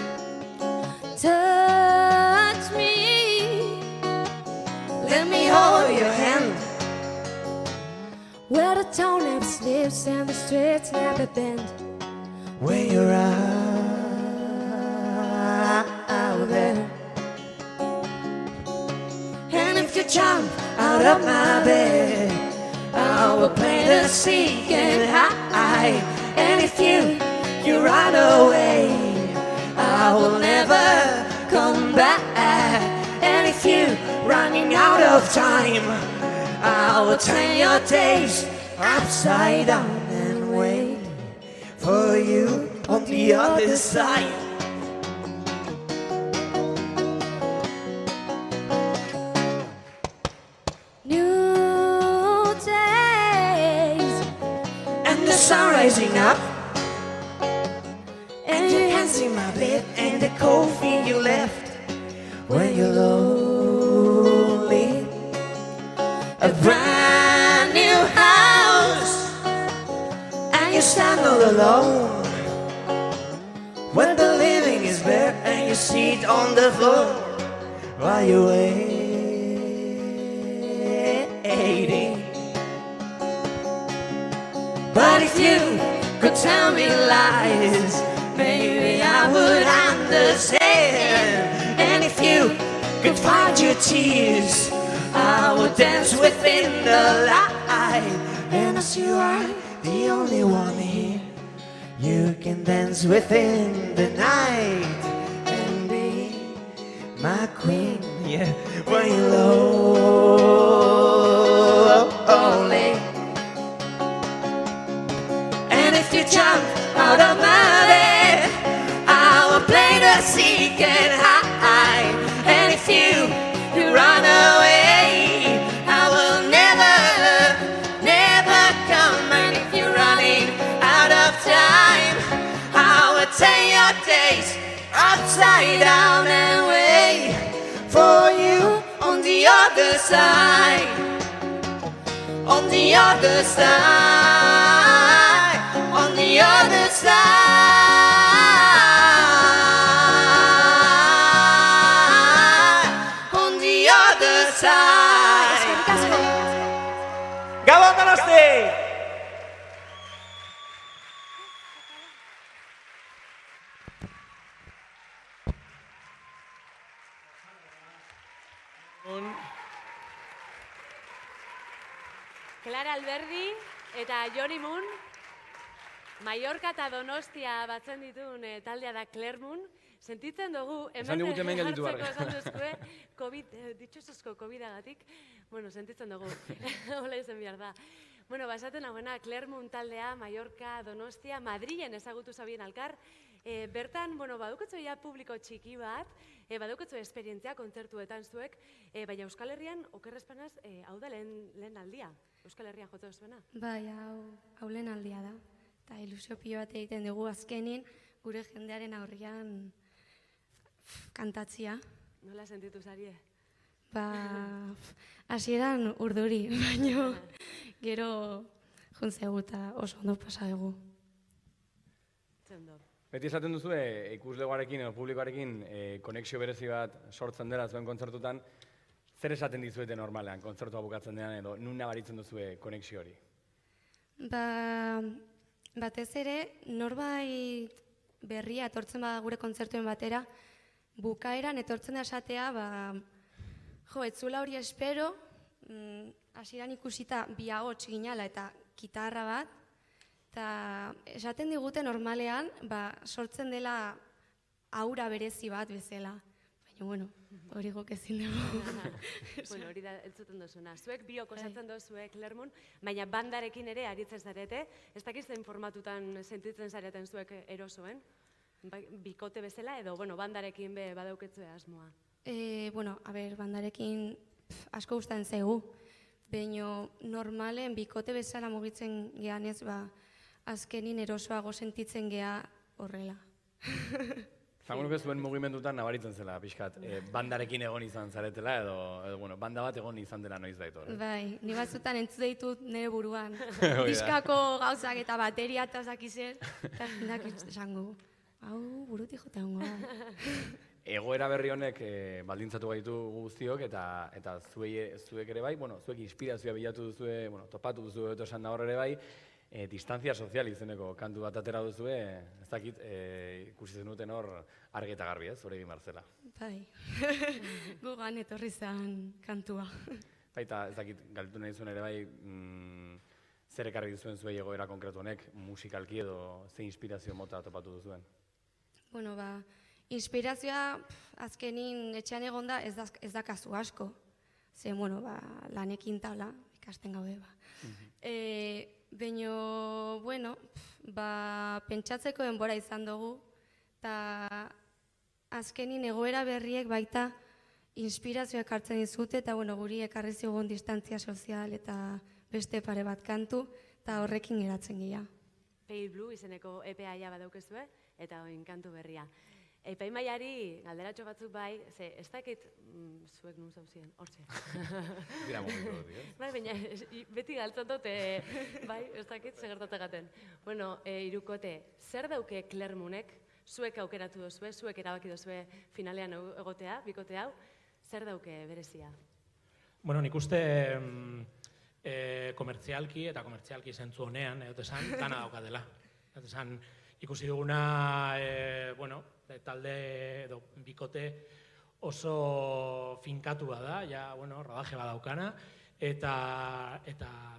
Touch me, Let me hold your hand. where the town never sleeps and the streets never bend. Where you're out there. And if you jump out of my bed, I will play the second high. And if you run away, I will never come back. And if you're running out of time, I will turn your days upside down and wait for you on the other side. New days, And the sun rising up, and your hands in my bed, and the coffee you left when you're lonely. A brand new house, and you stand all alone. When the living is bare, and you sit on the floor while you're waiting. But if you could tell me lies, maybe I would understand. And if you could find your tears, I would dance within the light. And as you are the only one here, you can dance within the night and be my queen. Yeah, when you're lonely. And if you jump out of my bed, I will play the second high. And if you run away, I will never, never come. And if you're running out of time, I will turn your days upside down and wait for you other side, on the other side, on the other side, on the other side. Eskerrik asko. Gabon Donosti! Clara Alberdi eta Joni Moon, Mallorca eta Donostia batzen dituen taldea da Clermont. Sentitzen dugu, Esan digute hemen gelditu hartzeko behar. esan duzkue, COVID, ditxosozko COVID-agatik, bueno, sentitzen dugu, hola izan behar da. Bueno, basaten hauena, Clermont taldea, Mallorca, Donostia, Madrilen ezagutu zabien alkar, bertan, bueno, baduketzu ja publiko txiki bat, baduketzu esperientzia kontzertuetan zuek, baina Euskal Herrian, okerrezpanaz, hau da lehen aldia, Euskal Herrian jote duzuena. Bai, hau lehen aldia da. Eta ilusio pilo bat egiten dugu azkenin, gure jendearen aurrian kantatzia. Nola sentitu zarie? Ba, hasieran urduri, baino gero juntzegu eta oso ondo pasa dugu. Zendo. Beti esaten duzu, ikuslegoarekin edo publikoarekin konexio berezi bat sortzen dela zuen kontzertutan, zer esaten dizuete normalean, kontzertua bukatzen denan edo nun nabaritzen duzue konexio hori? Ba, batez ere, norbait berria etortzen bada gure kontzertuen batera, bukaeran etortzen da esatea, ba, jo, etzula hori espero, hasieran ikusita bi ahots ginala eta kitarra bat, eta esaten digute normalean, ba, sortzen dela aura berezi bat bezala. Baina, bueno, hori gok ezin dugu. Bueno, hori da entzuten duzuna. Zuek biok osatzen duzuek Clermont, baina bandarekin ere aritzen zarete. Ez dakiz zein formatutan sentitzen zareten zuek erosoen? Bikote bezala edo, bueno, bandarekin be badauketzue asmoa? Bueno, a ber, bandarekin asko gustatzen zaigu. Baina normalen bikote bezala mugitzen geanez, ba, azkenin erosoago sentitzen gea horrela. Zango nuke zuen mugimendutan nabaritzen zela, pixkat, bandarekin egon izan zaretela edo, bueno, banda bat egon izan dela noiz daito. Bai, ni batzutan entzute ditut nire buruan. da. Diskako gauzak eta bateria eta zakizen, eta dakit esango. Hau, burutik jota hongo. Egoera berri honek baldintzatu gaitu guztiok eta zuek ere bai, bueno, zuek inspirazioa bilatu duzue, bueno, topatu duzue eto esan da hor ere bai, distantzia sozial izeneko kantu bat atera duzue, ez dakit, ikusi zenuten hor argi eta garbi, ez, hori egin Marcela. Bai, gugan etorri zen kantua. Baita, ez dakit, galdetu nahi zuen ere bai, zer ekarri duzuen zuei egoera konkretu honek, musikalki edo ze inspirazio mota topatu duzuen? Bueno, ba, inspirazioa azkenin etxean egonda ez da kasu asko. Ze, bueno, ba, lanekin taula, ikasten gaude, ba. Baina, bueno, ba, pentsatzeko denbora izan dugu, eta azkenin egoera berriek baita inspirazioa ekartzen dizute, eta bueno, guri ekarri zigun distantzia sozial eta beste pare bat kantu, eta horrekin geratzen gira. Pale Blue izeneko EPA ja badaukezue, eta oin kantu berria. Epaimaiari galderatxo batzuk bai, ze ez dakit zuek nun zauzien, hortxe. Dira momentu dut, ez? Bai, baina beti galtzen dut, bai, ez dakit segertategaten. Bueno, irukote, zer dauke Clermontek, zuek aukeratu duzue, zuek erabaki duzue finalean egotea, bikote hau, zer dauke berezia? Bueno, nik uste komertzialki eta komertzialki zentzu honean, esan, dana daukatela. Esan, ikusi duguna, bueno, talde edo bikote oso finkatua da, ja, bueno, rodaje badaukana, eta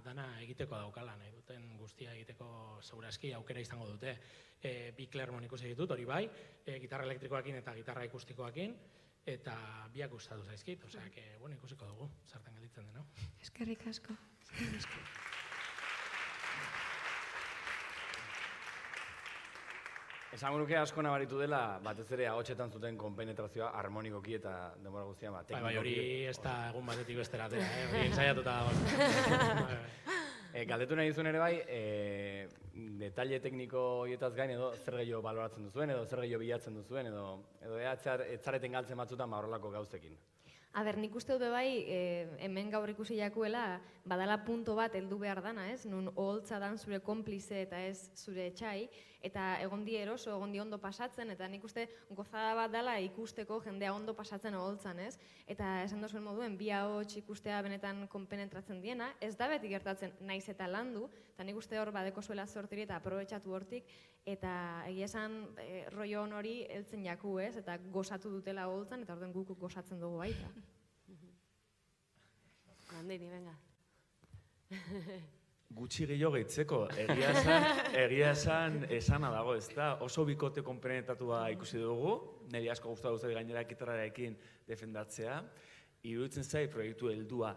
dana egiteko daukala, nahi duten guztia egiteko segurazki aukera izango dute. Bi Clermont ikusi ditut, hori bai, gitarra elektrikoakin eta gitarra akustikoakin, eta biak gustatu zaizkit, osea, bueno, ikusiko dugu, zertan gelditzen dena. Eskerrik asko. Esango nuke asko nabaritu dela, batez ere ahotsetan zuten konpenetrazioa harmonikoki eta denbora guztia bat. Bai, hori ez da egun batetik bestera atera, hori ensaiatuta dago. Galdetu nahi duzuen ere bai, detalle tekniko horietaz gain edo zer gehiago baloratzen duzuen, edo zer gehiago bilatzen duzuen, edo etzareten galtzen batzutan horrelako gauzekin. Aber, nik uste dute bai, hemen gaur ikusi jakuela, badala punto bat heldu behar dana, ez? Nun oholtza dan zure konplize eta ez zure etxai, eta egon di eroso, egon di ondo pasatzen, eta nik uste gozada bat dala ikusteko jendea ondo pasatzen oholtzan, ez? Eta esan dozuen moduen, bi ahots ikustea benetan konpenetratzen diena, ez da beti gertatzen naiz eta landu, eta nik uste hor badeko zuela sortiri eta aprobetxatu hortik, eta egia esan rollo hori heltzen jaku, ez? Eta gozatu dutela oholtzan, eta orden guk gozatzen dugu baita. Handini, venga. Gutxi gehiago gehitzeko, egia esana dago, ez da? Oso bikote konpenetatua ikusi dugu, niri asko gustatu zait gainera gitarrarekin defendatzea. Iruditzen zait proiektu heldua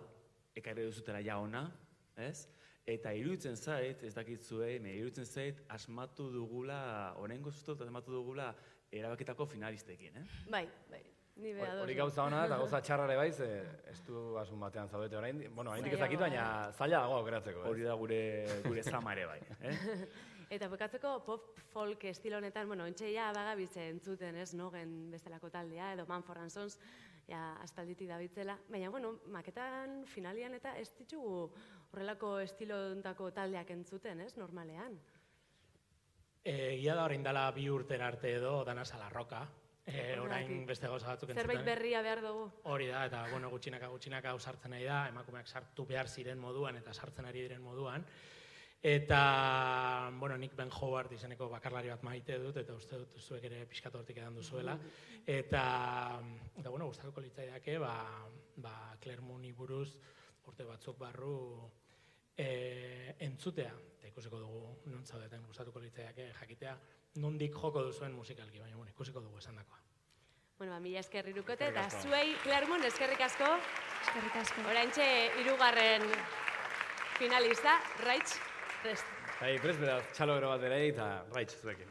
ekarri duzutela ja ona, ez? Eta iruditzen zait, ez dakitzuei, iruditzen zait asmatu dugula, oraingoz uste dut asmatu dugula erabakitako finalistekin, Bai. Ni beha Hori gauza ona eta gauza txarrare baiz, ez du asun batean zaudete orain, oraindik ez dakit, baina zaila dago aukeratzeko. Hori da gure zama ere bai. Eta bukatzeko pop folk estilo honetan, ontxe ja bagabiltze entzuten, ez, Nogen bestelako taldea, edo Mumford & Sons, aspalditik dabitzela. Baina, maketan finalian eta ez ditugu horrelako estilontako taldeak entzuten, ez, normalean. Egia da orain dela 2 urtera arte edo dana salarroka. Orain beste gauza batzuk entzuten. Zerbait berria behar dugu. Hori da, eta gutxinaka hau sartzen nahi da, emakumeak sartu behar ziren moduan eta sartzen ari diren moduan. Eta, nik Ben Howard izeneko bakarlari bat maite dut, eta uste dut zuek ere pixkatu hortik edan duzuela. Eta gustatuko litzaidake, Clermoni buruz urte batzuk barru entzutea. Eta ikusiko dugu, non zaudeten gustatuko litzaidake jakitea, nondik joko duzuen musikalki, baina ikusiko dugu esan dakoa. Mila esker irukote, eta zuei, Clermont, eskerrik asko. Eskerrik asko. Oraintxe 3. finalista, Raitz Prest. Prest beraz, txalo gero bat berei eta Raitz zuekin.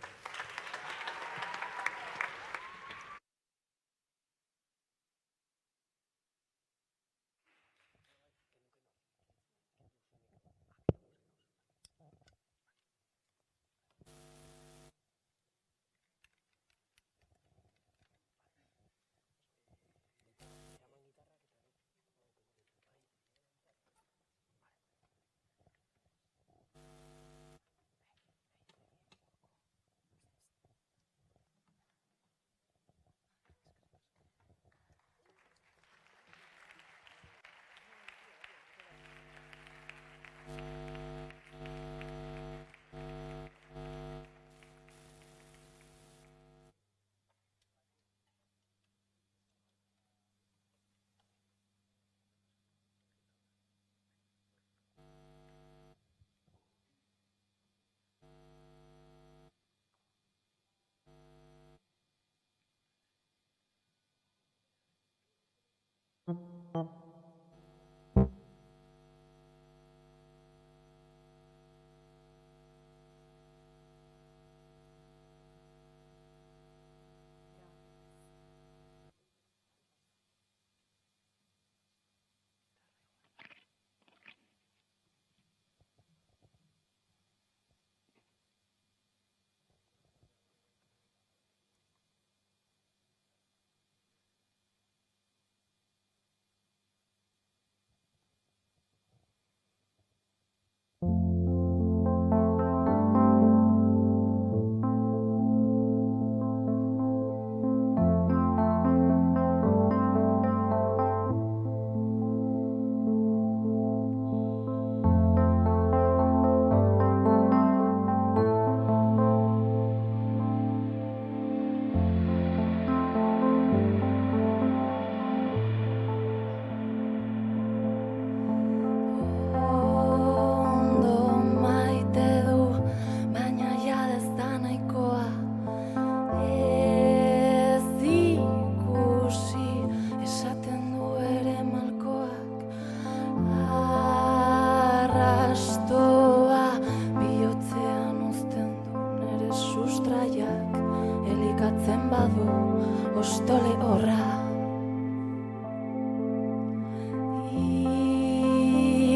ostole horra.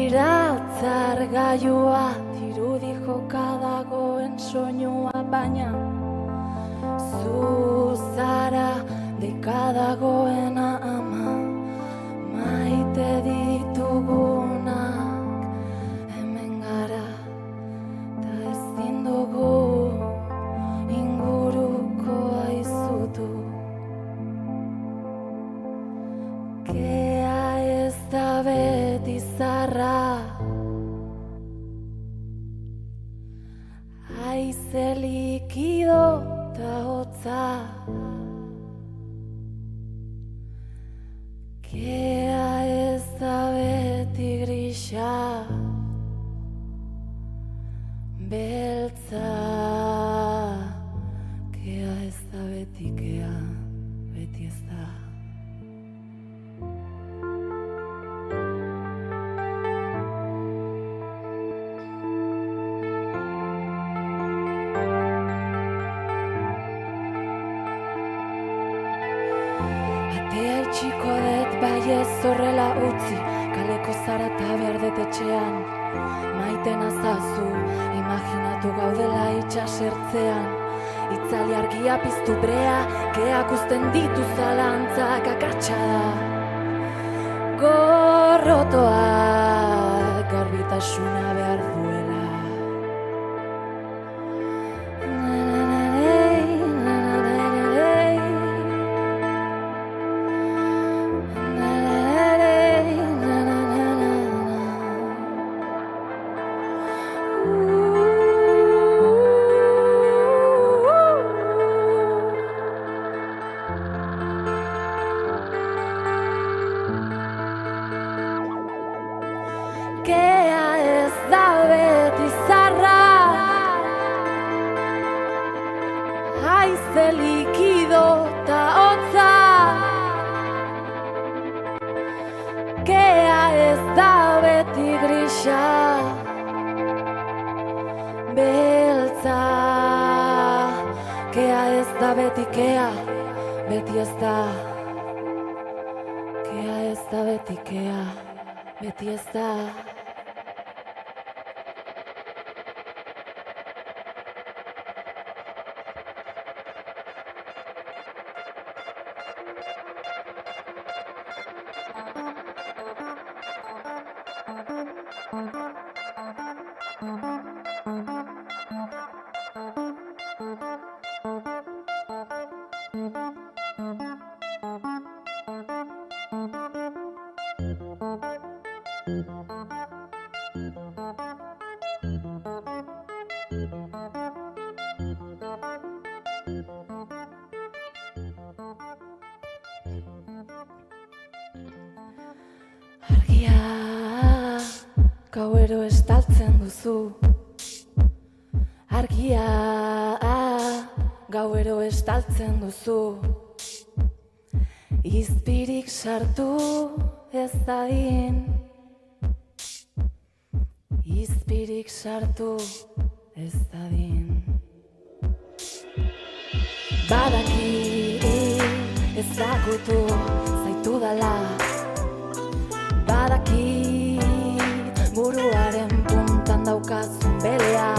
Iratzar gailua dirudi joka dago soinua baina zu zara dekadagoena ama maite ditugunak hemen gara ta ezin dugu ingurukoa izutu kea ez da beti zarra haize likido ta hotza kea ez da beti grisa beltza kea ez da beti kea beti ez da Txiko dut bai ez horrela utzi kaleko zara eta behar dut etxean maite nazazu imaginatu gaudela itxasertzean itzali argia piztu brea keak uzten ditu zalantzak akatsa da gorrotoa garbitasuna behar duela Kea ez da beti zarra haize likido ta hotza Kea ez da beti grisa beltza Kea ez da beti kea beti ez da Kea ez da beti kea beti ez da Argia gauero estaltzen duzu Argia gauero estaltzen duzu Izpirik sartu ez dadin Izpirik sartu ez dadin Badaki ezagutu zaitu dala Badakit buruaren puntan daukazun belea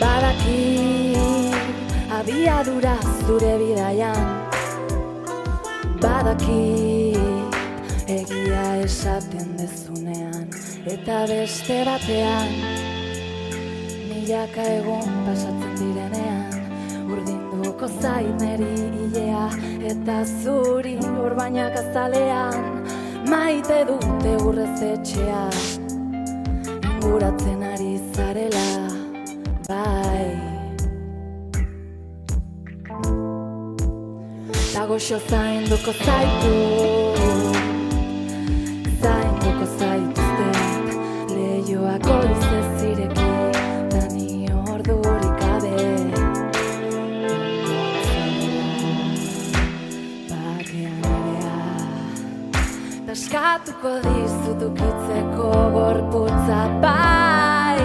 Badakit abiadura zure bidaian Badakit egia esaten dezunean Eta beste batean milaka egun pasatzen direnean Urdinduko zait neri hilea Eta zuri urbainak azalean Maite dute urrez etxea Inguratzen ari zarela Bai Ta goxo zainduko zaitu Zainduko zaituztet Lehioak horiz ez zireki Ta ni ordurik gabe Eskatuko dizut ukitzeko gorputza bai,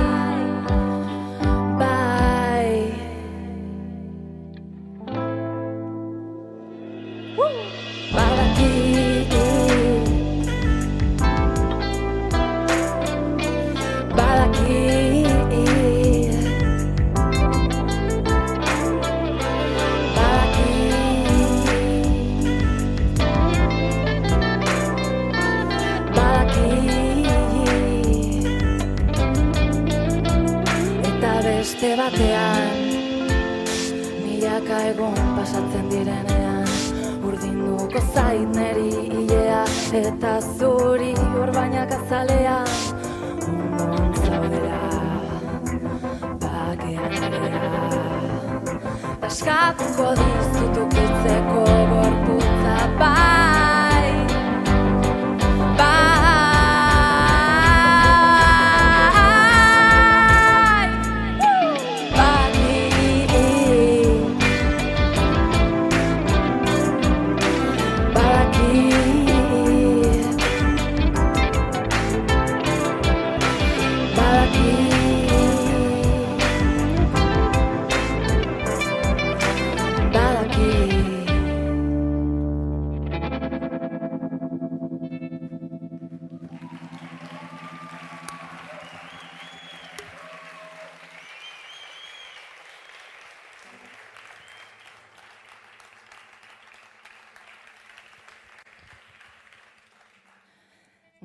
bai Badakit Badakit aste batean, milaka egun pasatzen direnean, urdinduko zait neri ilea, eta zuri urbainak azalean, ondoan zaudera, bakean erea. Eskatuko dizut ukitzeko gorputza bai, bai.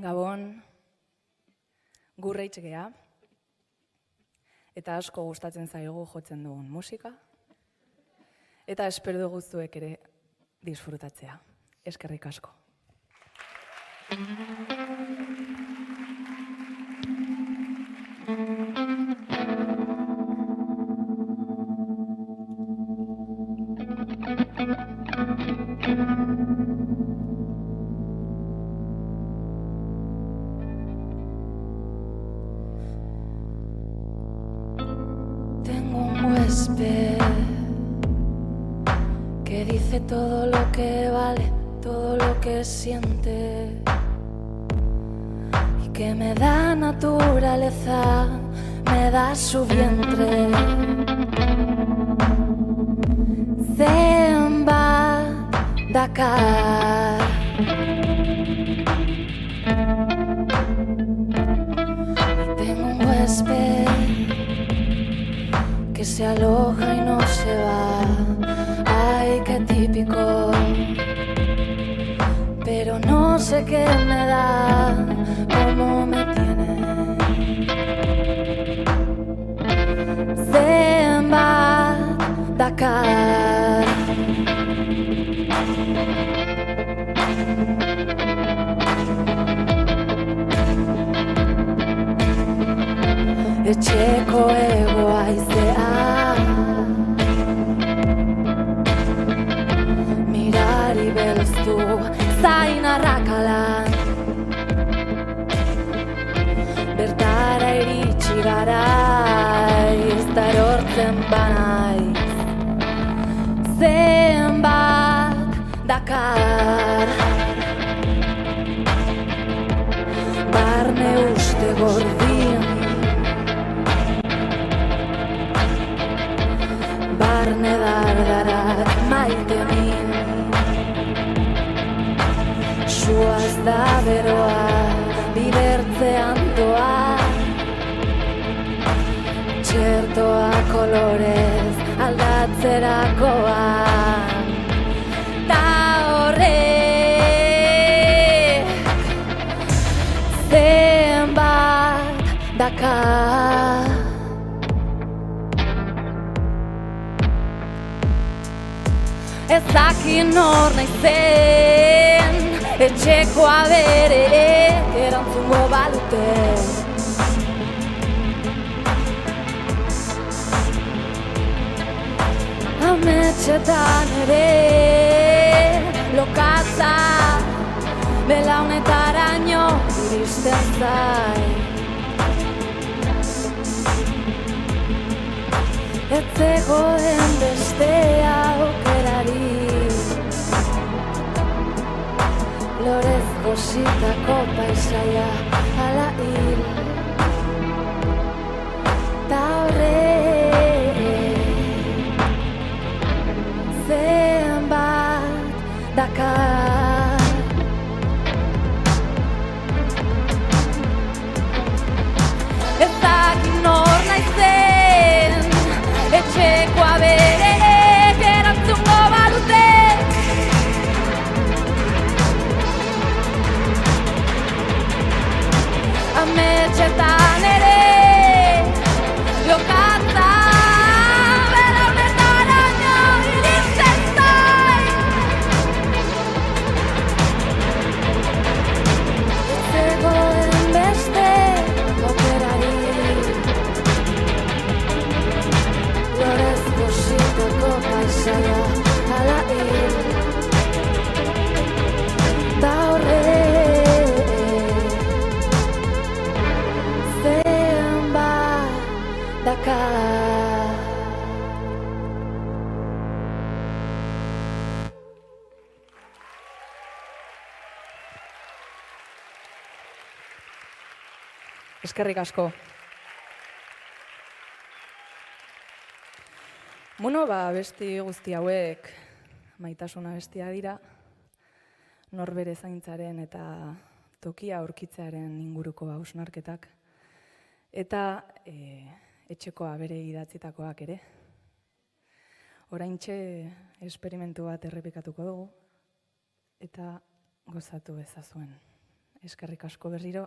Gabon, gurreitz gea, eta asko gustatzen zaigu jotzen dugun musika, eta espero dugu zuek ere disfrutatzea. Eskerrik asko. Que dice todo lo que vale, todo lo que siente, y que me da naturaleza, me da su vientre. Zenbat dakar y tengo un huésped que se aloja y no se va. Ay, qué típico, pero no sé qué me da, cómo me tiene. Zenbat dakar etxeko ego haizea, mirari belztu zain arrakalan, bertara iritsi gara, ez da erortzen banaiz. Zenbat dakar barne uste gordin, barne dardarak maite min, suaz da beroa, bidertzean doa, txertoa kolorez aldatzerakoan, ta horrek zenbat dakar. Ez dakit nor naizen, etxeko abereek erantzungo balute. Ametxetan ere lokatza, belaunetaraino iristen zai. Ez zegoen beste aukerarik, lorezko zitako paisaia ala hil. Ta horrek zenbat dakar. Ez dakit nor naizen, etxeko abereek erantzungo balute. Ametxetan ere lokatza, Eskerrik asko. Bueno, abesti guzti hauek maitasuna bestia dira, norbere zaintzaren eta tokia aurkitzearen inguruko hausnarketak, eta etxekoa bere idatzitakoak ere. Oraintxe esperimentu bat errepikatuko dugu, eta gozatu ezazuen. Eskerrik asko berriro.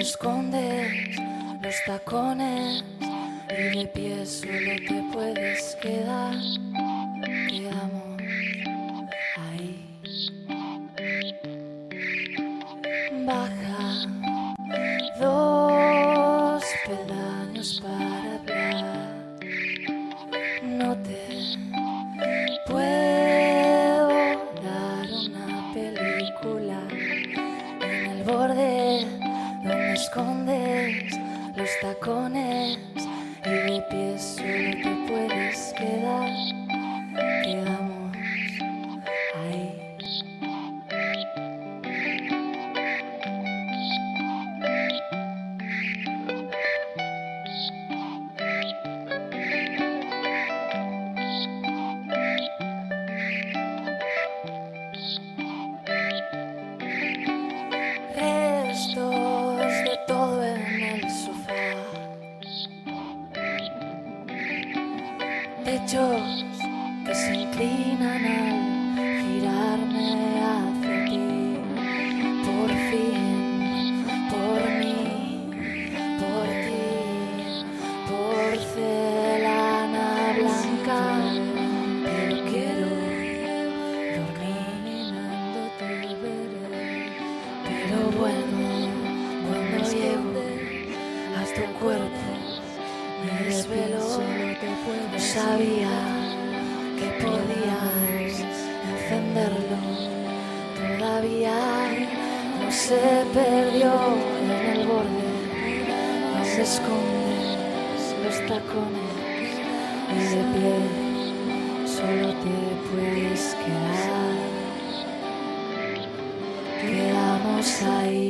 Escondes los tacones y de pie solo te puedes quedar. Quedamos ahí. Baja 2 peldaños para hablar. No te puedo dar una película en el borde donde escondes los tacones y de pie solo te puedes quedar. Quedamos ahí. Restos de todo en el sofá, techos que se inclinan al girarme hacia ti. Por fin, por mí, por ti, porcelana blanca, pero quiero dormir mirándote veré. Pero bueno, cuando llego a tu cuerpo me desvelo. No sabía que podías encenderlo. Todavía no se perdió en el borde donde escondes los tacones y de pie solo te puedes quedar. Quedamos ahí.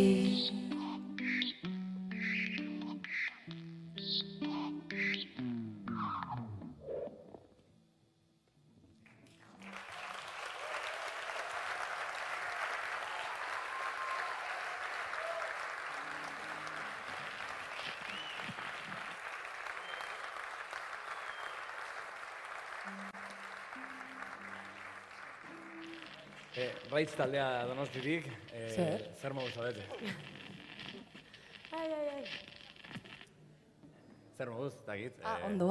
Raitz taldea Donostitik, zer modu zaudete? Ai. Zer moduz, dakit? Ondo.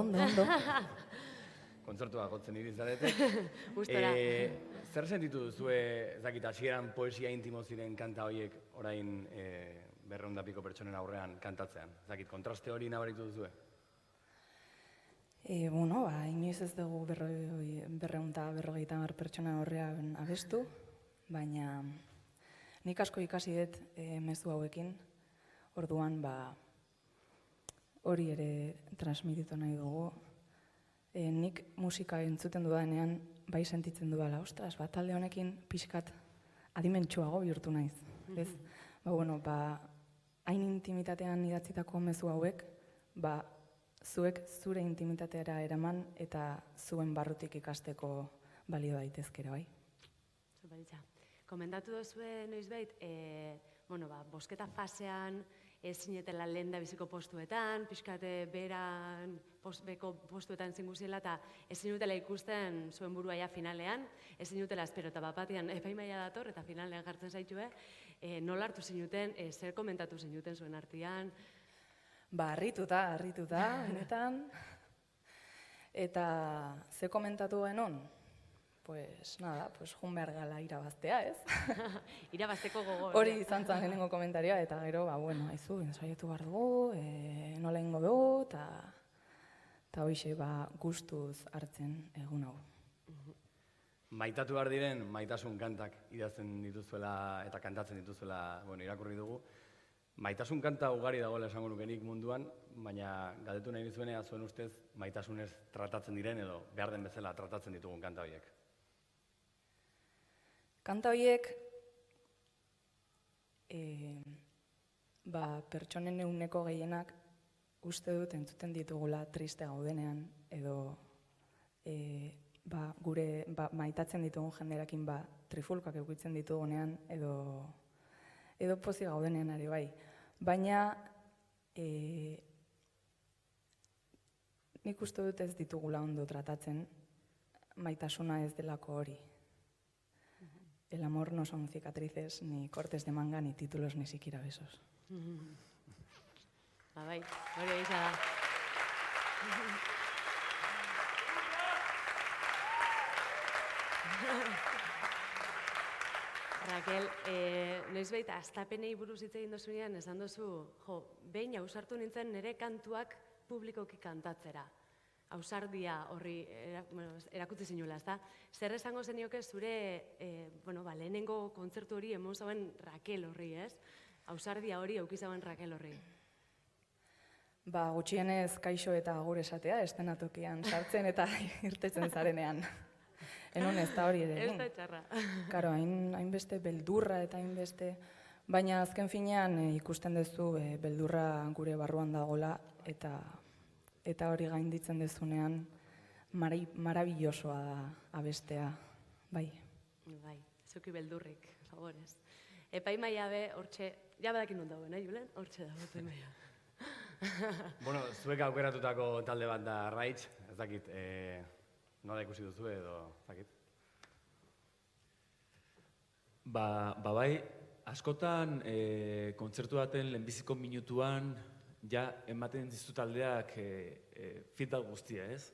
Kontzertua gotzen irizarete. Gustora. Zer sentitu duzue, ez dakit, hasieran poesia intimo ziren kanta horiek orain 200 piko pertsonen aurrean kantatzean? Ez dakit, kontraste hori nabaritu duzue? Inoiz ez dugu 250 pertsona aurrean abestu, baina nik asko ikasi dut mezu hauekin, orduan hori ere transmititu nahi dugu. Nik musika entzuten dudanean bai sentitzen dudala, ostras, talde honekin pixkat adimentsuago bihurtu naiz. Ez? Hain intimitatean idatzitako mezu hauek, zuek zure intimitateara eraman eta zuen barrutik ikasteko balio daitezkera, bai? Komentatu duzue noizbait, bosketa fasean ez zinetela lehen da biziko postuetan, pixkate beran beko postuetan zinguziela, eta ez zinutela ikusten zuen burua ja finalean, ez zinutela espero eta bapatian epaimaia dator eta finalean jartzen zaitue, nola hartu zinuten, zer komentatu zinuten zuen artean? Harrituta, benetan. Eta ze komentatu genuen? Jun behar gala irabaztea, ez? Irabazteko gogo. Hori izan zen lehenengo komentarioa, eta gero, haizu, ensaiatu behar dugu, nola ingo dugu, eta hoxe, gustuz hartzen egun hau. Maitatu behar diren maitasun kantak idazten dituzuela eta kantatzen dituzuela irakurri dugu. Maitasun kanta ugari dagoela esango nukenik munduan, baina galdetu nahi dizuenea zuen ustez maitasunez tratatzen diren edo behar den bezala tratatzen ditugun kanta horiek. Kanta horiek, pertsonen ehuneko gehienak uste dut entzuten ditugula triste gaudenean, edo gure maitatzen ditugun jenderakin trifulkak eukitzen ditugunean, edo pozik gaudenean ari bai. Baina nik uste dut ez ditugula ondo tratatzen, maitasuna ez delako hori. El amor no son cicatrices, ni cortes de manga, ni títulos, ni siquiera besos. Bai, hori egisa da. Raquel, noizbait astapenei buruz hitz egin dozunean, esan dozu, behin ausartu nintzen nire kantuak publikoki kantatzera. Ausardia horri erakutsi zinuela, ezta? Zer esango zenioke zure lehenengo kontzertu hori emon zauen Raquel horri, ez? Ausardia hori euki zauen Raquel horri. Gutxienez kaixo eta agur esatea, estenatokian sartzen eta irtetzen zarenean. Enun ez da hori ere. Ez da txarra. Karo, hainbeste beldurra eta hainbeste, baina azken finean ikusten duzu beldurra gure barruan dagola eta hori gainditzen dezunean marabillosoa da abestea, bai. Bai, zuki beldurrik, favorez. Epaimaia be, hortxe, ja badakin non dagoen, Julen? Hortxe dago epaimaia. Zuek aukeratutako talde bat da Raitz, ez dakit, nola ikusi duzu edo, ez dakit? Bai, askotan kontzertu baten lehenbiziko minutuan ja ematen dizu taldeak feedback guztia, ez?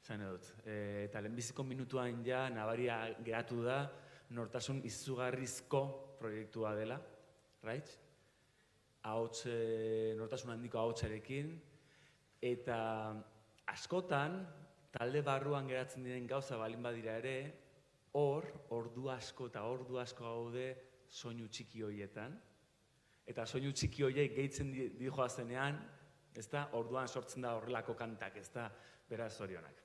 Zain edut. Eta lehenbiziko minutuan ja nabaria geratu da nortasun izugarrizko proiektua dela, right? Nortasun handiko ahotsarekin, eta askotan talde barruan geratzen diren gauza balin badira ere, ordu asko gaude soinu txiki horietan, eta soinu txiki horiek gehitzen dijoazenean, ez da, orduan sortzen da horrelako kantak, ez da, beraz zorionak.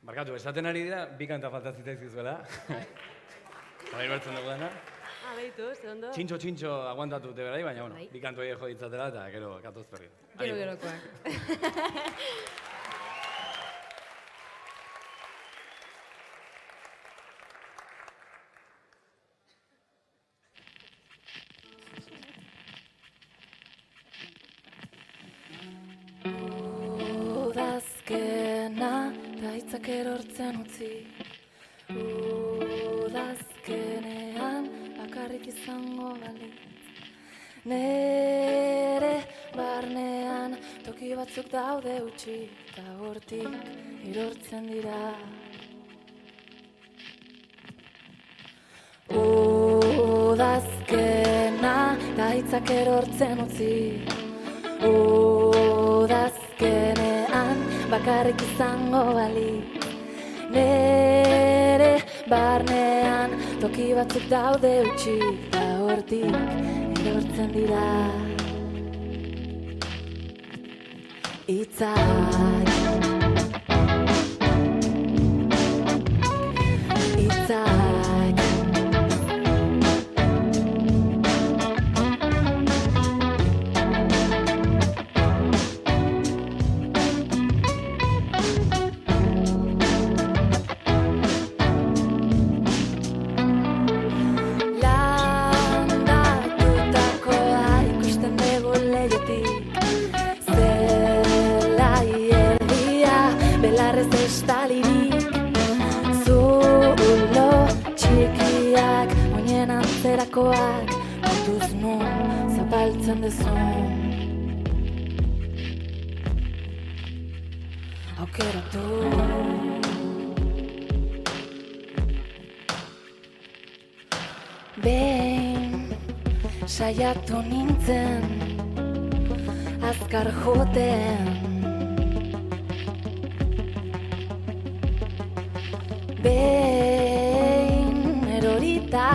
Barkatu, esaten ari dira, bi kanta falta zitzaizkizuela. Bai, bertzen dugu dena. Beitu, ze ondo? Txintxo aguantatu dute berai, baina, bi kantu horiek jo ditzatela eta gero katoz berri. Gerokoak. Udazkena gaitzak erortzen utzi, udazkenean bakarrik izango balitz. Nere barnean toki batzuk daude utzi, eta hortik erortzen dira. Udazkena gaitzak erortzen utzi, udazkenean bakarrik izango balitz. Nere barnean toki batzuk daude utzi, eta hortik erortzen dira. Itzak Itzak zerakoak kontuz nun zapaltzen dezun. Aukeratu behin saiatu nintzen azkar joten, behin erorita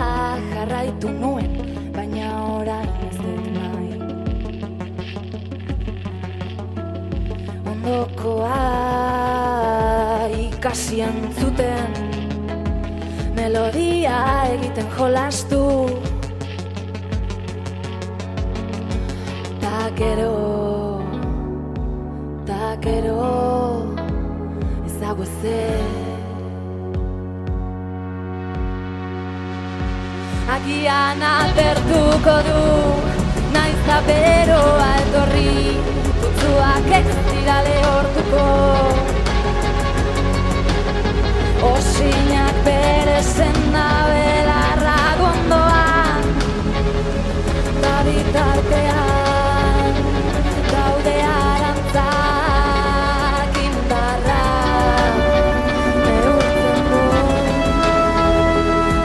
jarraitu nuen, baina orain ez dut nahi. Ondokoa ikasi entzuten, melodia egiten jolastu, ta gero ez dago ezer. Agian atertuko du, naiz da beroa etorri, putzuak ez dira lehortuko. Osinak bere zena belarra gondoan, da bitartean daude arantzak indarra neurtzen du.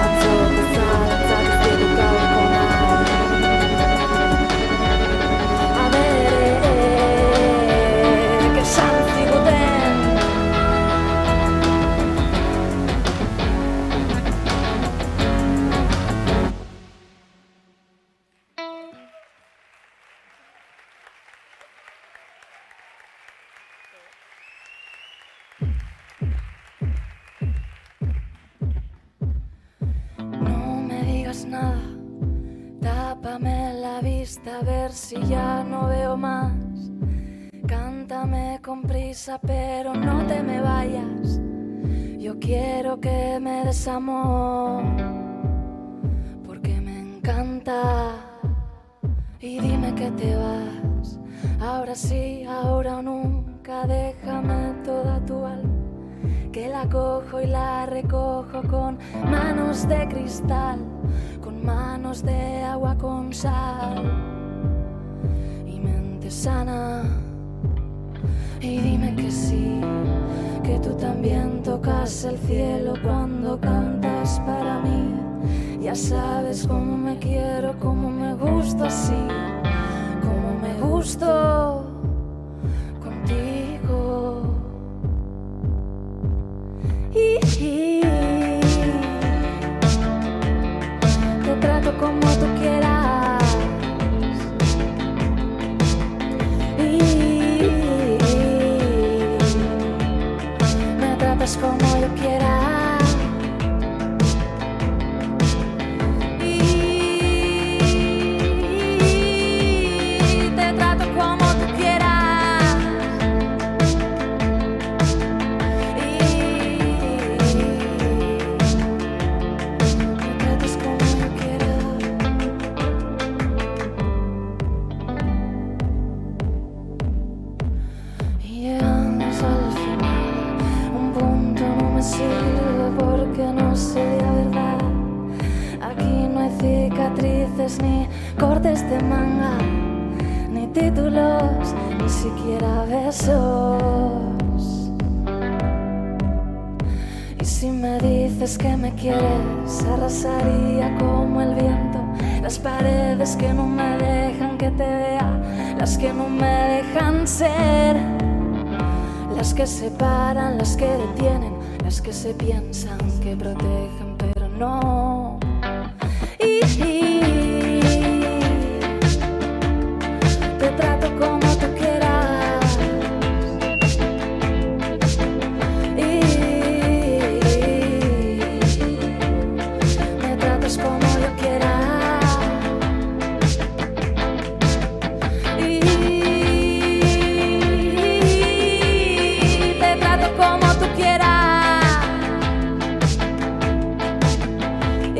Atzoko zalantzak ez ditu gaurko nahi, aberek esan ziguten. Nada, tápame la vista a ver si ya no veo más. Cántame con prisa pero no te me vayas. Yo quiero que me des amor, porque me encanta. Y dime que te vas, ahora sí, ahora o nunca. Déjame toda tu alma, que la cojo y la recojo con manos de cristal, con manos de agua con sal y mente sana. Y dime que sí, que tú también tocas el cielo cuando cantas para mí. Ya sabes cómo me quiero, cómo me gusto así, cómo me gusto contigo. Te trato como tú quieras y me tratas como yo quiera. Te trato como tú quieras. Ni cortes de manga, ni títulos, ni siquiera besos. Y si me dices que me quieres, arrasaría como el viento las paredes que no me dejan que te vea, las que no me dejan ser, las que separan, las que detienen, las que se piensan que protegen pero no. Te trato como tú quieras y me tratas como yo quiera y te trato como tú quieras y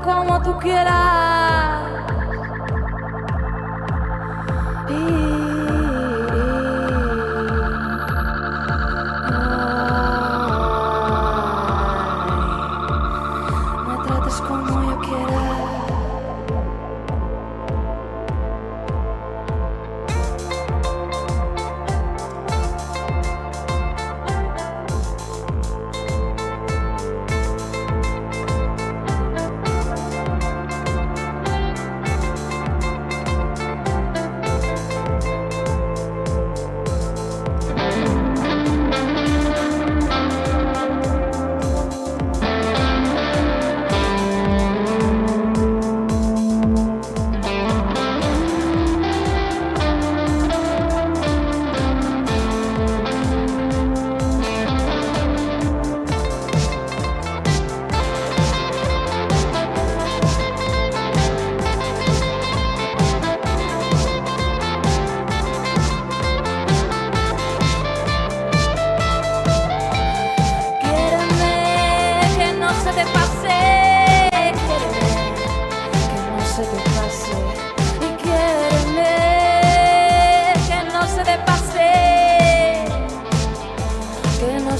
como tú quieras. Me trates como yo quiera.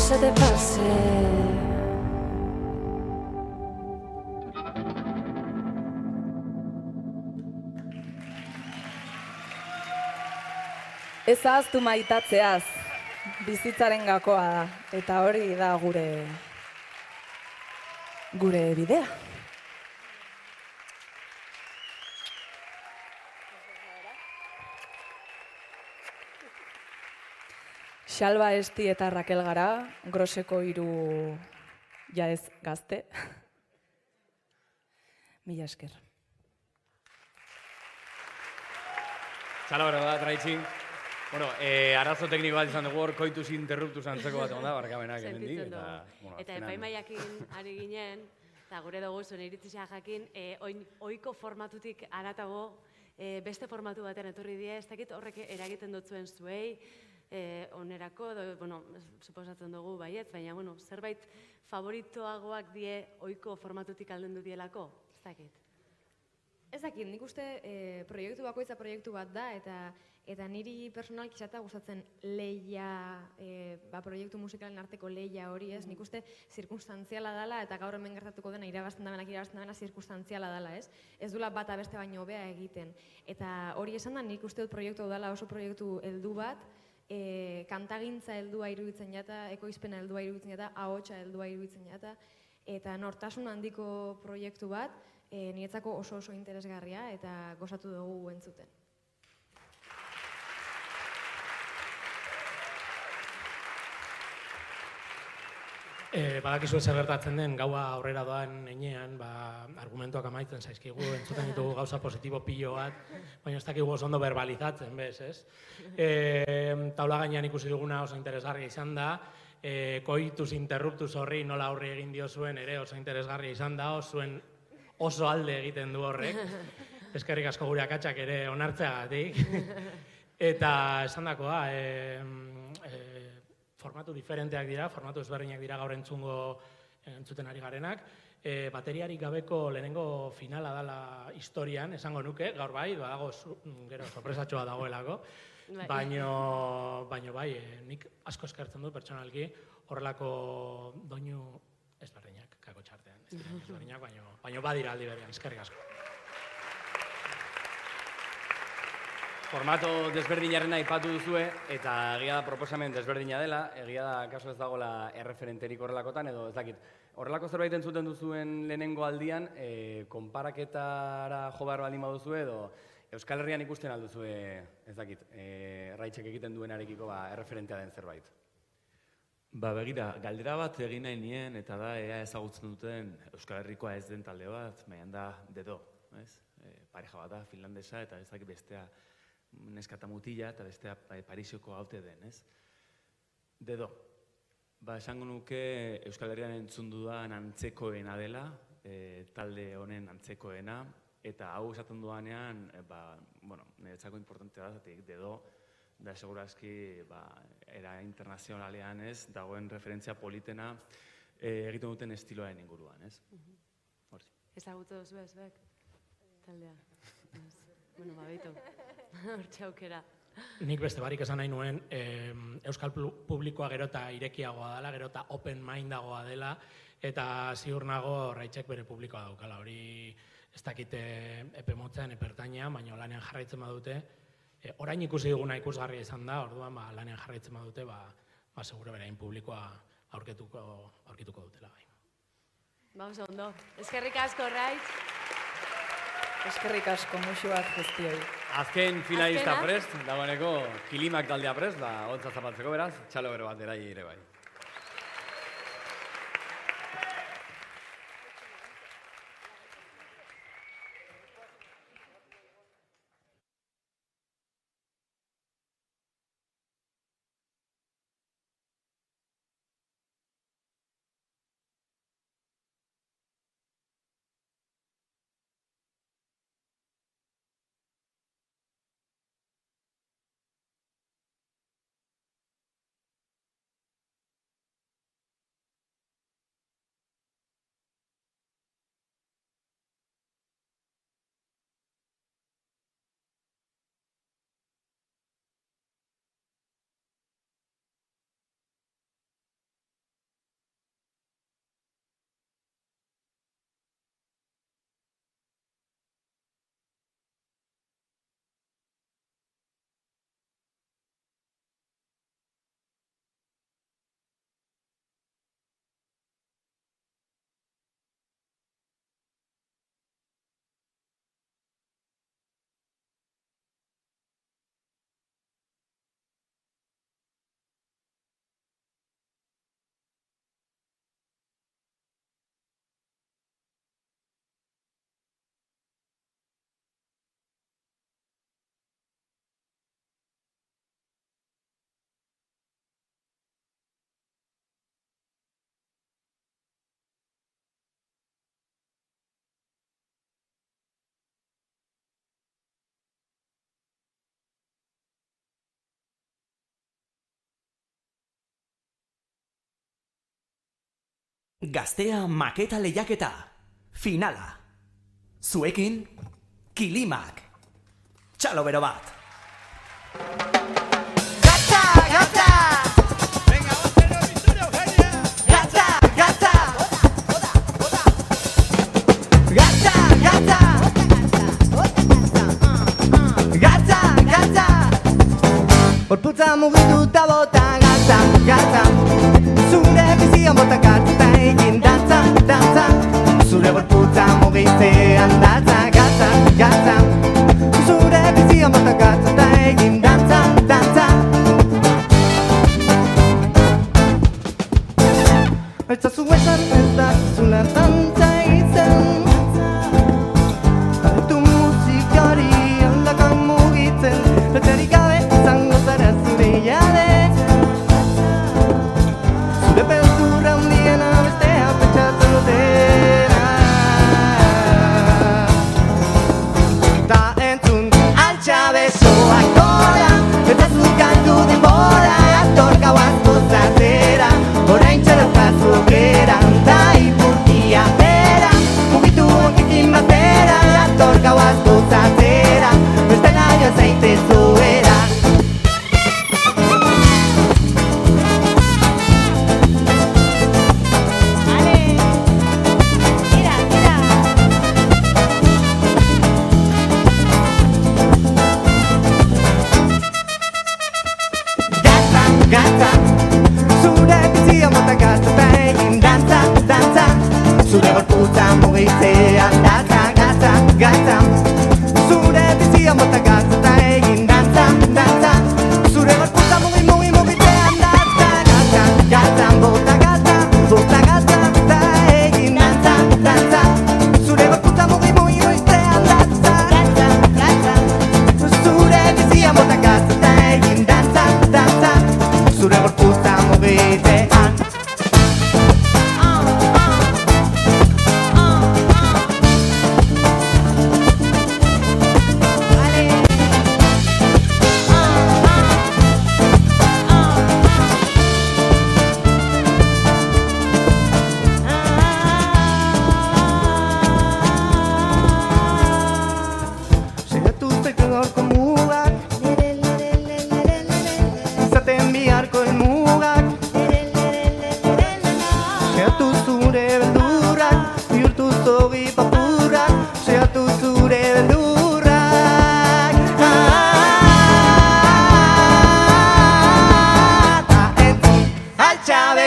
Se te pase. Ez ahaztu maitatzeaz, bizitzaren gakoa da, eta hori da gure bidea. Xalba Esti eta Rakel gara, Groseko 3 jaez gazte. Mila esker. Txalo bero da, traitxin. Bueno, arazo tekniko bat izan dugu hor, koitus interruptus antzeko bat egon da, barkamenak hemendik. Eta epaimaiakin ari ginen, eta gure dugu zuen iritzisa jakin, ohiko formatutik aratago beste formatu batean etorri die, ez dakit horrek eragiten dutzuen zuei, onerako, bueno, suposatzen dugu baiet, baina, bueno, zerbait favoritoagoak die ohiko formatutik aldendu dielako, ez dakit. Ez dakit, nik uste proiektu bakoitza proiektu bat da, eta niri personalki izatea gustatzen lehia, proiektu musikalen arteko lehia hori, ez? Nik uste zirkunstantziala dela, eta gaur hemen gertatuko dena irabazten dena zirkunstantziala dela, ez? Ez dula bata beste baino hobea egiten. Eta hori esan da, nik uste dut proiektu dela oso proiektu heldu bat, kantagintza heldua iruditzen jata, ekoizpena heldua iruditzen jata, ahotsa heldua iruditzen jata, eta nortasun handiko proiektu bat, niretzako oso interesgarria eta gozatu dugu entzuten. Badakizu zer gertatzen den, gaua aurrera doan enean, argumentuak amaitzen zaizkigu, entzuten ditugu gauza positibo pilo bat, baina ez dakigu oso ondo verbalizatzen, bez, ez? Taula gainean ikusi duguna oso interesgarria izan da, koitus interruptus horri nola aurre egin diozuen ere oso interesgarria izan da, zuen oso alde egiten du horrek, eskerrik asko gure akatsak ere onartzeagatik, eta esan dakoa, formatu diferenteak dira, formatu ezberdinak dira gaur entzuten ari garenak. Bateriarik gabeko lehenengo finala dela historian, esango nuke, gaur bai, badago gero sorpresatxoa dagoelako, baina bai, nik asko eskertzen dut pertsonalki horrelako doinu ezberdinak, kako txartean, ezberdinak, baina badira aldi berean, eskerrik asko. Formato desberdinaren aipatu duzue, eta egia da proposamen desberdina dela, egia da kaso ez dagoela erreferenterik horrelakotan, edo ez dakit, horrelako zerbait entzuten duzuen lehenengo aldian, konparaketara jo behar baldin baduzue, edo Euskal Herrian ikusten alduzue, ez dakit, Raitxek egiten duenarekiko erreferentea den zerbait. Begira, galdera bat egin nahi nien, eta da ea ezagutzen duten Euskal Herrikoa ez den talde bat, baina da dedo, ez? Pareja bat da, finlandesa, eta ez dakit bestea neskata mutila, eta bestea Parisioko haute den, ez? Dedo. Esango nuke Euskal Herrian entzun dudan antzekoena dela, talde honen antzekoena, eta hau esaten dudanean, niretzako importantea da, dedo, da segurazki era internazionalean ez, dagoen referentzia politena egiten duten estiloaren inguruan, ez? Ezagutze duzu zuek? Taldea. Bueno, baitu. Hortxe aukera. Nik beste barik esan nahi nuen, euskal publikoa gero eta irekiagoa dela, gero eta open mindagoa dela, eta ziur nago Raitzek bere publikoa daukala. Hori ez dakite epe motzean, epertainean, baina lanean jarraitzen badute. Orain ikusi duguna ikusgarria izan da, orduan lanean jarraitzen badute, seguro berain publikoa aurkituko dutela. Oso ondo. Eskerrik asko, Raitz. Eskerrik asko, musu bat guztioi. Azken finalista prest, dagoeneko Kilimak taldea prest, hotza zapaltzeko beraz, txalo bero bat erai ere bai. Gaztea maketa lehiaketa. Finala. Zuekin, Kilimak. Txalo bero bat. ¡Gata, gata! Venga, vamos a hacer Victoria Eugenia. ¡Gata, gata! ¡Gata, gata! ¡Gata, gata! Gorputza mugituta bota, gata, gata. Zure bizian bota gata egin dantza, dantza. Zure gorputza mugitzean datza, gata, gata. Zure bizian bota gata egin dantza, dantza. Aitzazu esan ez da zula dantza izan. Tu musikari ondakan mugitzen, letzerik gabe izango zara zure jade. Zure beldur handiena bestea pentsatzen dutena. Ta entzun altxa besoak gora, eta zukaldu denbora, ator gauaz gozatera, orain txarokazu geran da ipurtia.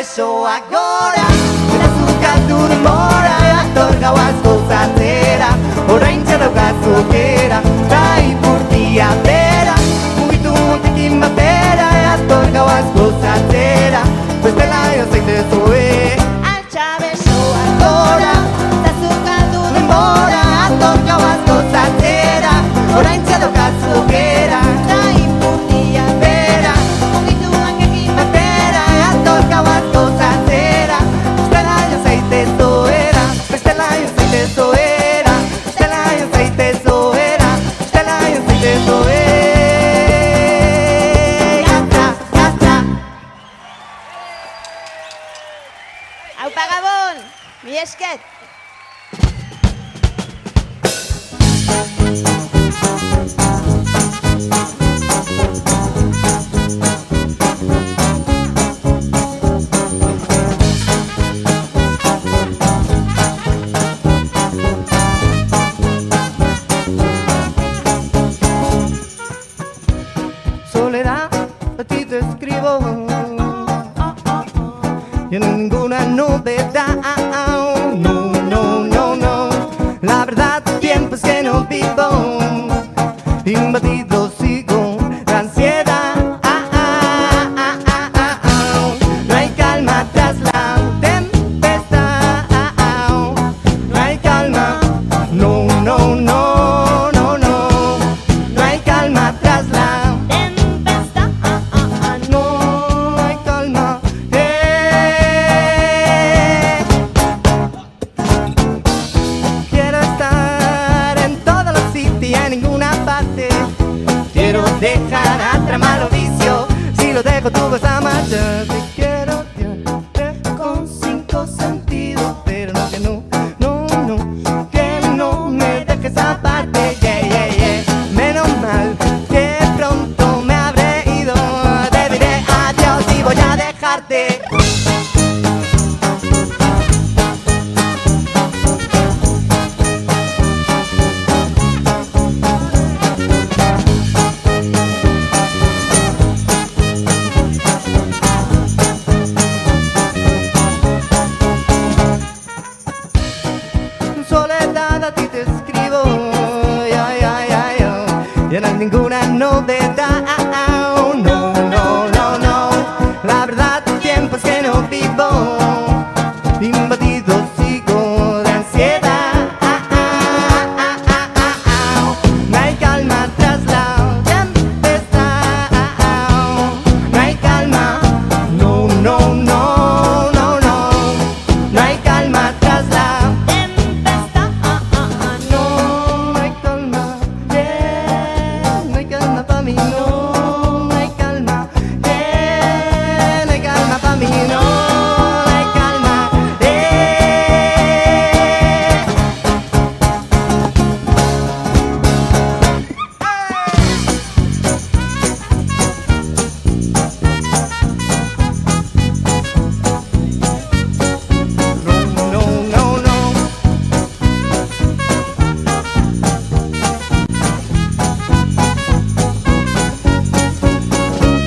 besoak gora, eta zukatu denbora, ator gauaz gozatzera, orain txadaukazu aukera, ta ipurtia bera, mugitu montekin batera, ator gauaz gozatzera, bestela zaitezoe. Altxa besoak gora, eta zukatu denbora, ator gauaz gozatzera, orain txadaukazu aukera, ta ipurtia bera, mugitu montekin batera, ator gauaz gozatzera, bestela zaitezoera, bestela zaitezoera, bestela zaitezoera, bestela zaitezoera. Aupa Gabon, mi esker. Soledad, a ti te escribo, y no hay ninguna novedad, no, no, no, no. La verdad, tiempos que no vivo, invadido sigo de ansiedad. No hay calma tras la tempestad, no hay calma, no, no, no, no, no. No hay calma tras la tempestad, no hay calma. Quiero estar en todos los sitios y en ninguna parte. Quiero dejar atrás malos vicios. Si lo dejo tú vas a marcharte. Quiero con 5 sentidos, pero no que no, no, no, que no me dejes aparte. Yeah, yeah, yeah. Menos mal que pronto me habré ido. Te diré adiós y voy a dejarte. Soledad, a ti te escribo, ya, ya, ya, ya. Ya no hay ninguna novedad, no, no, no, no. La verdad, tiempos que no vivo, invadido sigo de ansiedad. No hay calma tras la tempestad, no hay calma, no, no, no, no, no. No hay calma tras la tempestad, no hay calma, yeah, no hay calma pa' mí, no hay calma, yeah, no hay calma pa' mí, no hay calma, no, no, no.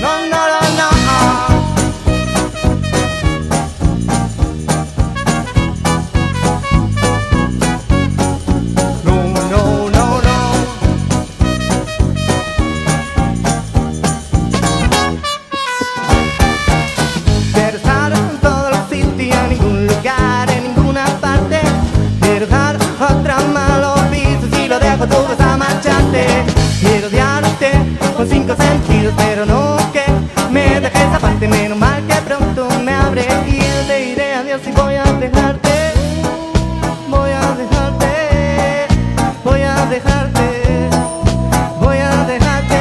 No, no, no, no. No, no, no, no. Quiero estar en todos los sitios, en ningún lugar, en ninguna parte. Quiero dar otra mano visto, si lo dejo tú vas a marcharte. Quiero odiarte con 5 sentidos, pero no que me dejes aparte. Menos mal que pronto me habré ido, te diré adiós y voy a dejarte. Voy a dejarte, voy a dejarte, voy a dejarte.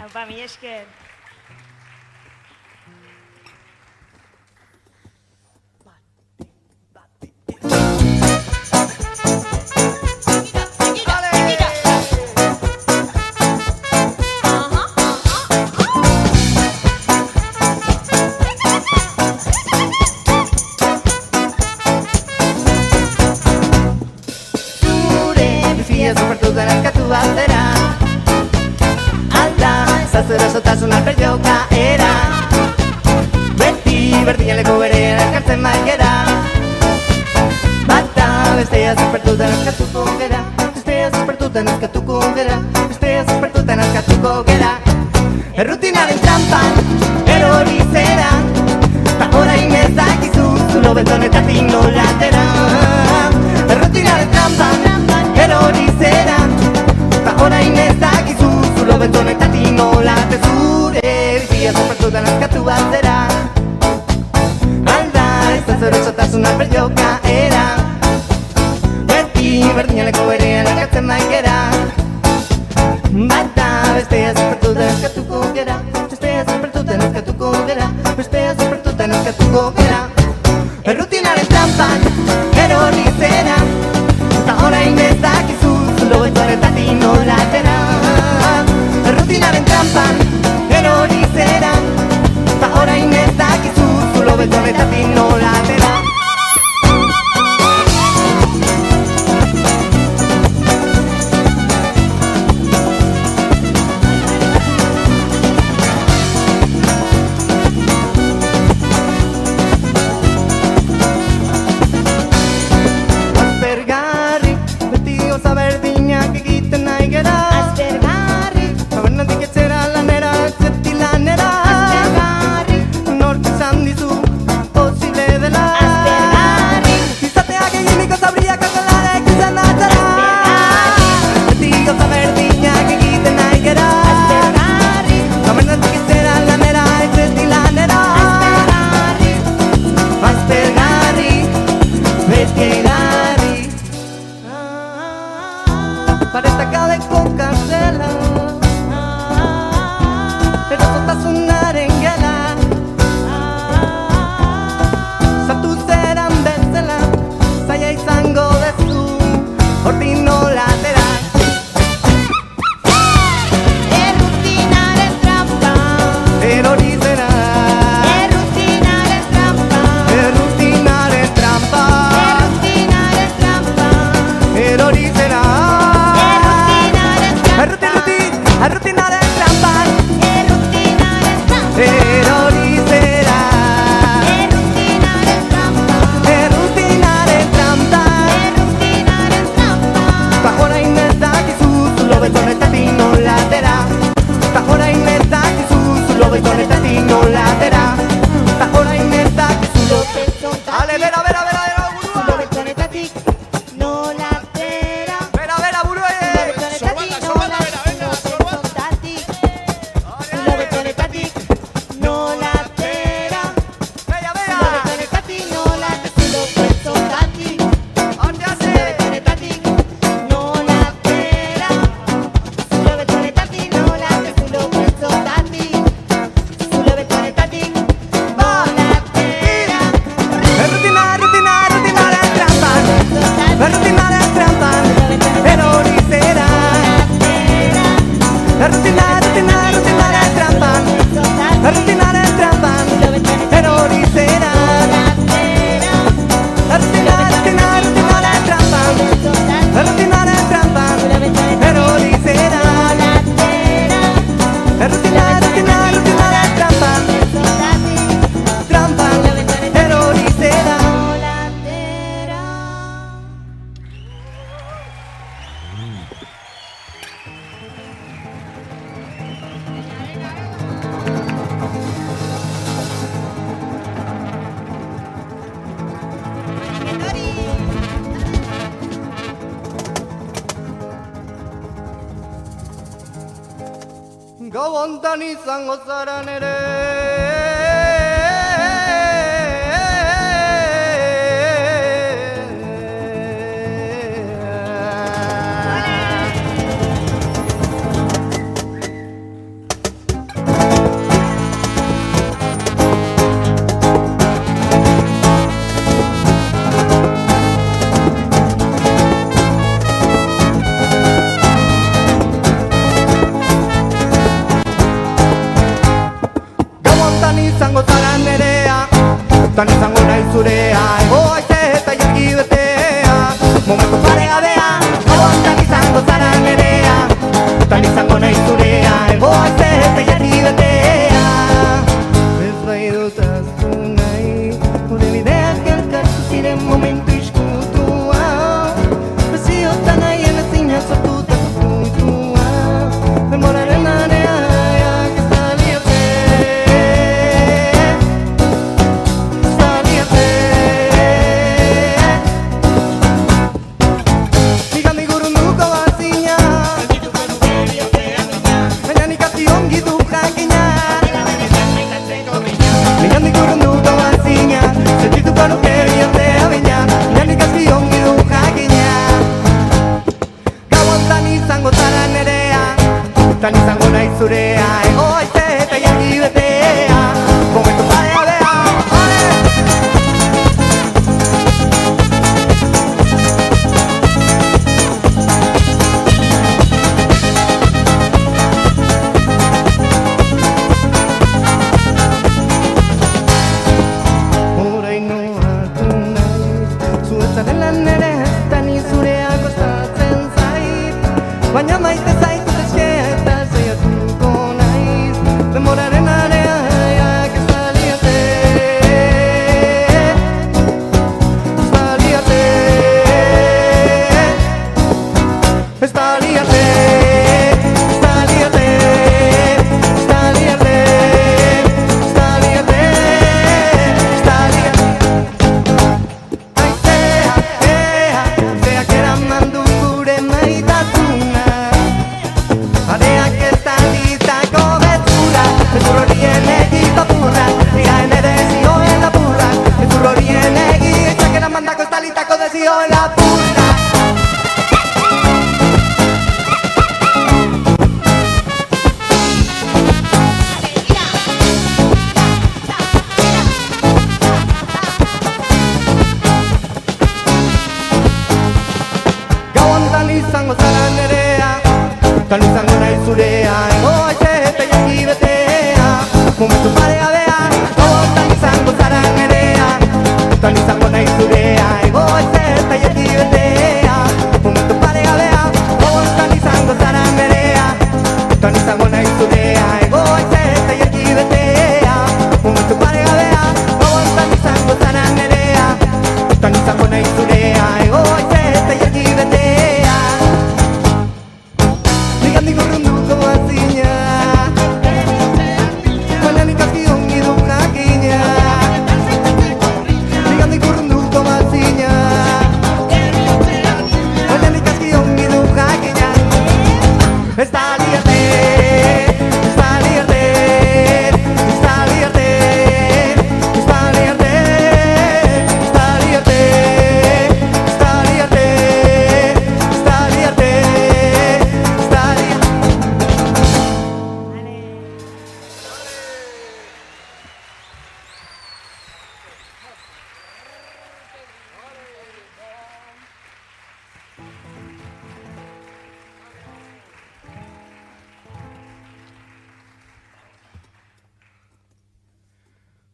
Aupa, mi esker. berjokaera. Beti berdinaleko berean elkartzen baigera. Bata bestea zerpertuta nazkatuko gera. Bestea zerpertuta nazkatuko gera. Bestea zerpertuta nazkatuko gera. Errutinaren trampan erori zera. Ta orain ez dakizu zulo betonetatik nola atera. Errutinaren trampan erori zera. Ta orain ez dakizu zulo betonetatik nola atera. Zure bizia zerpertuta nazkatu bat zera. Alda ez da zure zotasuna berjokaera. Beti berdinaleko berean elkartzen baigera. Bata bestea zerpertuta nazkatuko gera. Bestea zerpertuta nazkatuko gera. Bestea zerpertuta nazkatuko gera. Errutinaren trampan erori zera. Ta orain ez dakizu zulo betonetatik nola atera. Errutinaren trampan erori zera. Ta orain ez dakizu zulo betonetatik nola atera. Gau hontan izango zara nere. Tan izango nahi zurea, ego aize eta jarki betea. Momentu paregabea, tan izango zara nerea. Tan izango nahi zurea, ego aize eta jarki betea. momentu paregabean, gogotan izango zara nerea, tan izango nahi zurea, ego ez eta jaki betea, momentu paregabean, gogotan izango zara nerea, tan izango nahi zurea, ego ez eta jaki betea, momentu paregabean, gogotan izango zara nerea, tan izango nahi zurea, ego ez eta jaki betea. Nigandik urrunduko bazina, baina nik aski ongi du jakina. Nigandik urrunduko bazina, baina nik aski ongi du jakina. Ez da liarte, ez da liarte, ez da liarte, ez da liarte, ez da liarte, ez da liarte, ez da liarte, ez da liarte.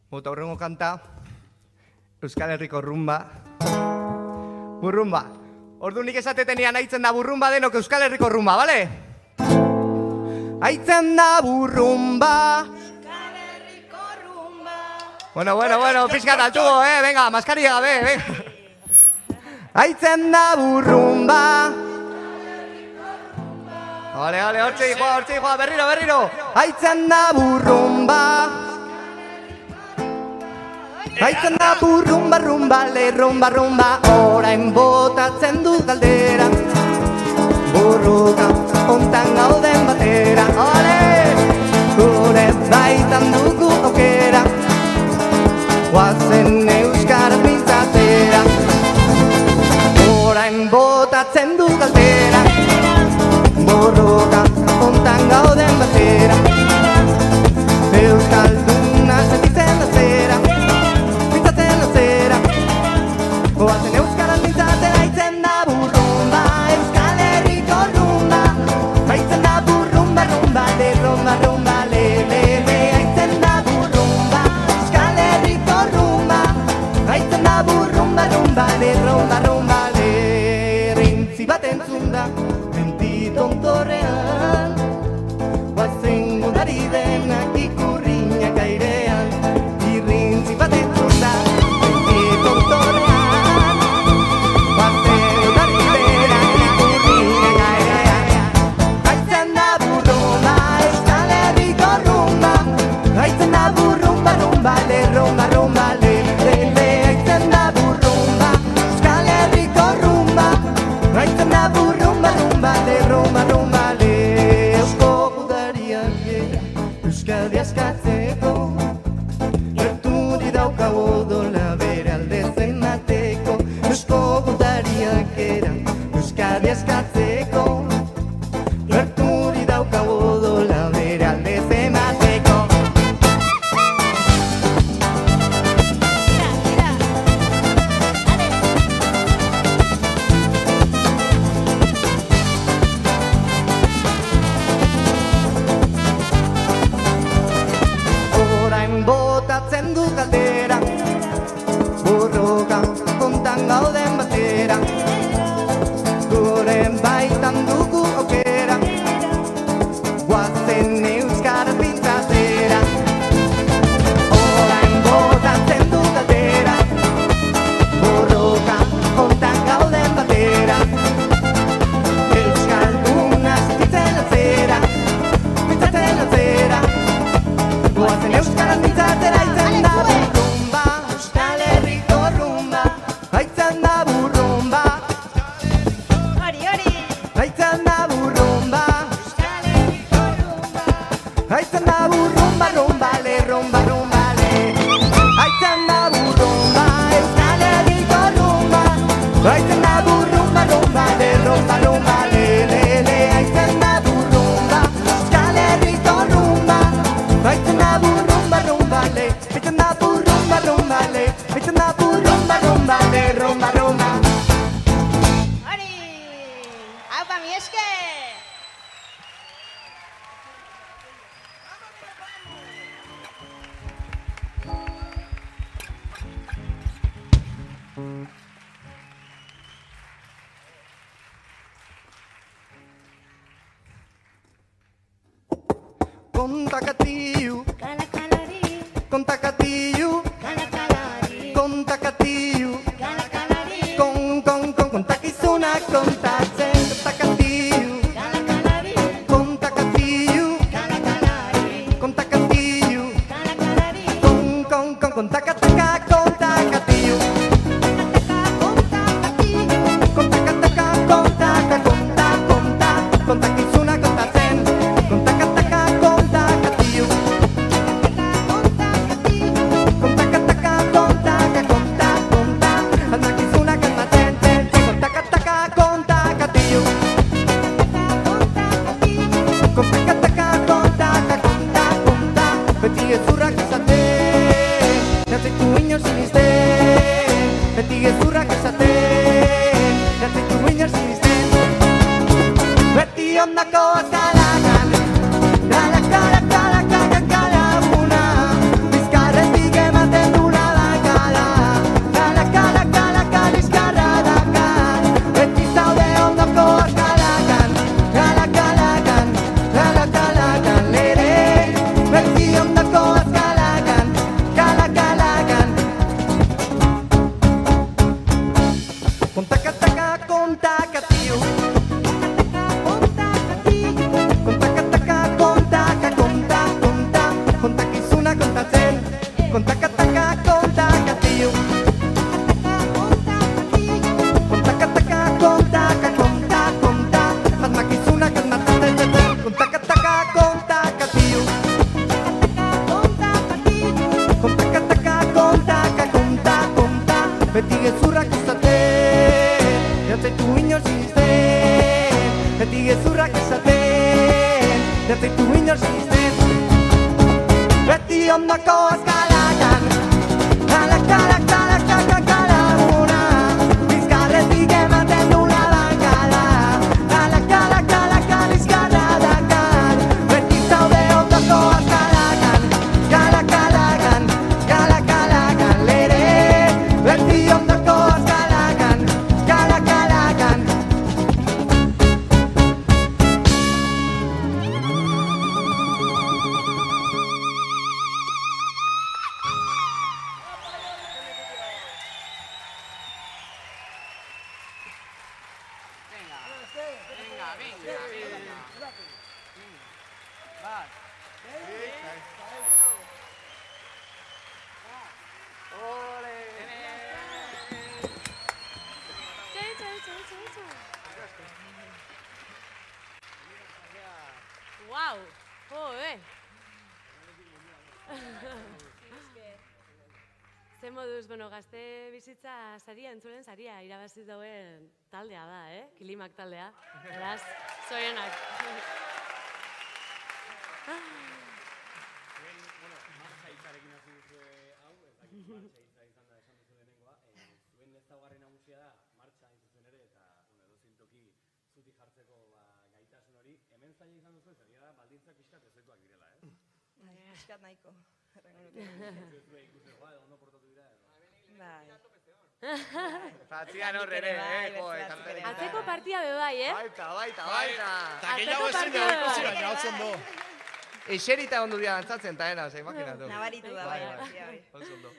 Bota hurrengo kanta, Euskal Herriko rumba. Burrumba. Ordu nik esatetenian aitzen da burrumba denok Euskal Herriko rumba, bale? Aitzen da burrumba. Euskal Herriko rumba. Bueno, pixkat altugo, venga, maskaria gabe, venga. Aitzen da burrumba. Ole, hortzi joa, berriro. Aitzen da burrumba. Aitzen da burrumba, rumba, orain botatzen du galdera. Burruka, ontan gauden batera. Gure baitan dugu aukera, guazen euskaraz mintzatera. Orain botatzen du galdera. Burruka, ontan gauden batera. Euskalduna sentitzen da zera. Oazen euskaraz mintzatera, aitzen da burrumba, Euskal Herriko rumba. Aitzen da burrumba, rumba, le, aitzen da burrumba, Euskal Herriko rumba. Aitzen da burrumba, le, rintzi bat entzun da, menti tontorrean. Oazen gudari denak ikurriñak airean, irrintzi bat entzun da, menti tontorrean. Rumba, le, aitzen da burrumba, Euskal Herriko rumba. Aitzen da burrumba, le, eusko gudariak Euskadi askatzeko. Gerturi daukago odola bere alde zenateko. Eusko gudariak Euskadi askatzeko. Gerturi daukago odola bere alde zenateko. Botatzen du galdera, burruka, kontan gauden batera. Gure baitan dugu aukera, guazen euskaraz mintzatera. Orain botatzen du galdera, burruka, kontan gauden batera. Euskalduna sentitzen atzera, mintzatzen atzera. Guazen euskaraz mintzatera, aitzen da burrumba, Euskal Herriko rumba. Aitzen da burrumba, aitzen da burrumba, Euskal Herriko rumba. Aitzen da burrumba, le, aitzen da burrumba, Euskal Herriko rumba. Aitzen da burrumba, le, aitzen da burrumba, Euskal Herriko rumba. Aitzen da burrumba, le, aitzen da burrumba, le, aitzen da burrumba, le, rumba. Hori! Aupa, mi esker! Kontakatiu, Kalakalari, kontakatiu, kalakalari, kontakatiu, kalakalari, kontakizunak kontatzen. Kontakatiu, kalakalari, kontakatiu, kalakalari, kontakatiu, kalakalari, kontakataka, kontakatiu, kontakataka, kontakizunak kontatzen. Kontakataka, kontakatiu, kontakataka, kontakizunak kontatzen. Kontakataka, kontakatiu, kontakataka, beti gezurrak esaten, jatzaitu inor sinisten. Beti gezurrak esaten, jatzaitu inor sinisten. Beti ondako azkalakan, kalakuna, bizkarretik ematen dula bakala. Kalaka, bizkarra dakar, beti zaude ondoko azkalakan, lere. Beti ondoko azkalakan, kontakataka, kontakatiu, kontakizuna kontatzen. Kontakataka, kontakatiu, kontakataka, asmakizuna kontatzen. Kontakataka, kontakatiu, kontakataka, beti gezurrak izaten, jatzaitu inor sinisten. Beti gezurrak izaten, jatzaitu inor sinisten. Beti ondoko azkalakan, kalakuna, bizkarretik ematen dula bakala. Kalaka, bizkarra dakar, beti zaude ondoko azkalakan, lere. Beti ondoko azkalakan, Wow, Ze moduz, gazte bizitza saria, entzulen saria, irabazi dauen taldea da, Kilimak taldea. Beraz, zorionak. Martxa hitzarekin hasi duzu hau, ez dakit martxa hitza izan da esan duzu lehenengoa. Zuen ezaugarri nagusia da martxa hain zuzen ere, eta edozein toki zutik jartzeko gaitasun hori. Hemen zaila izan duzu, ez egia da baldintzak pixkat ezoikoak direla, ez? Pixkat nahiko. Zue ikusteko, edo ondo portatu dira, edo? Bai. Zatzian horre ere, Atzeko partia be bai, Baita. Eta gehiago ezin dugu ikusi baina hau zondo. Eserita ondo dira dantzatzen, eta ena, imaginatu. Nabaritu da, bai.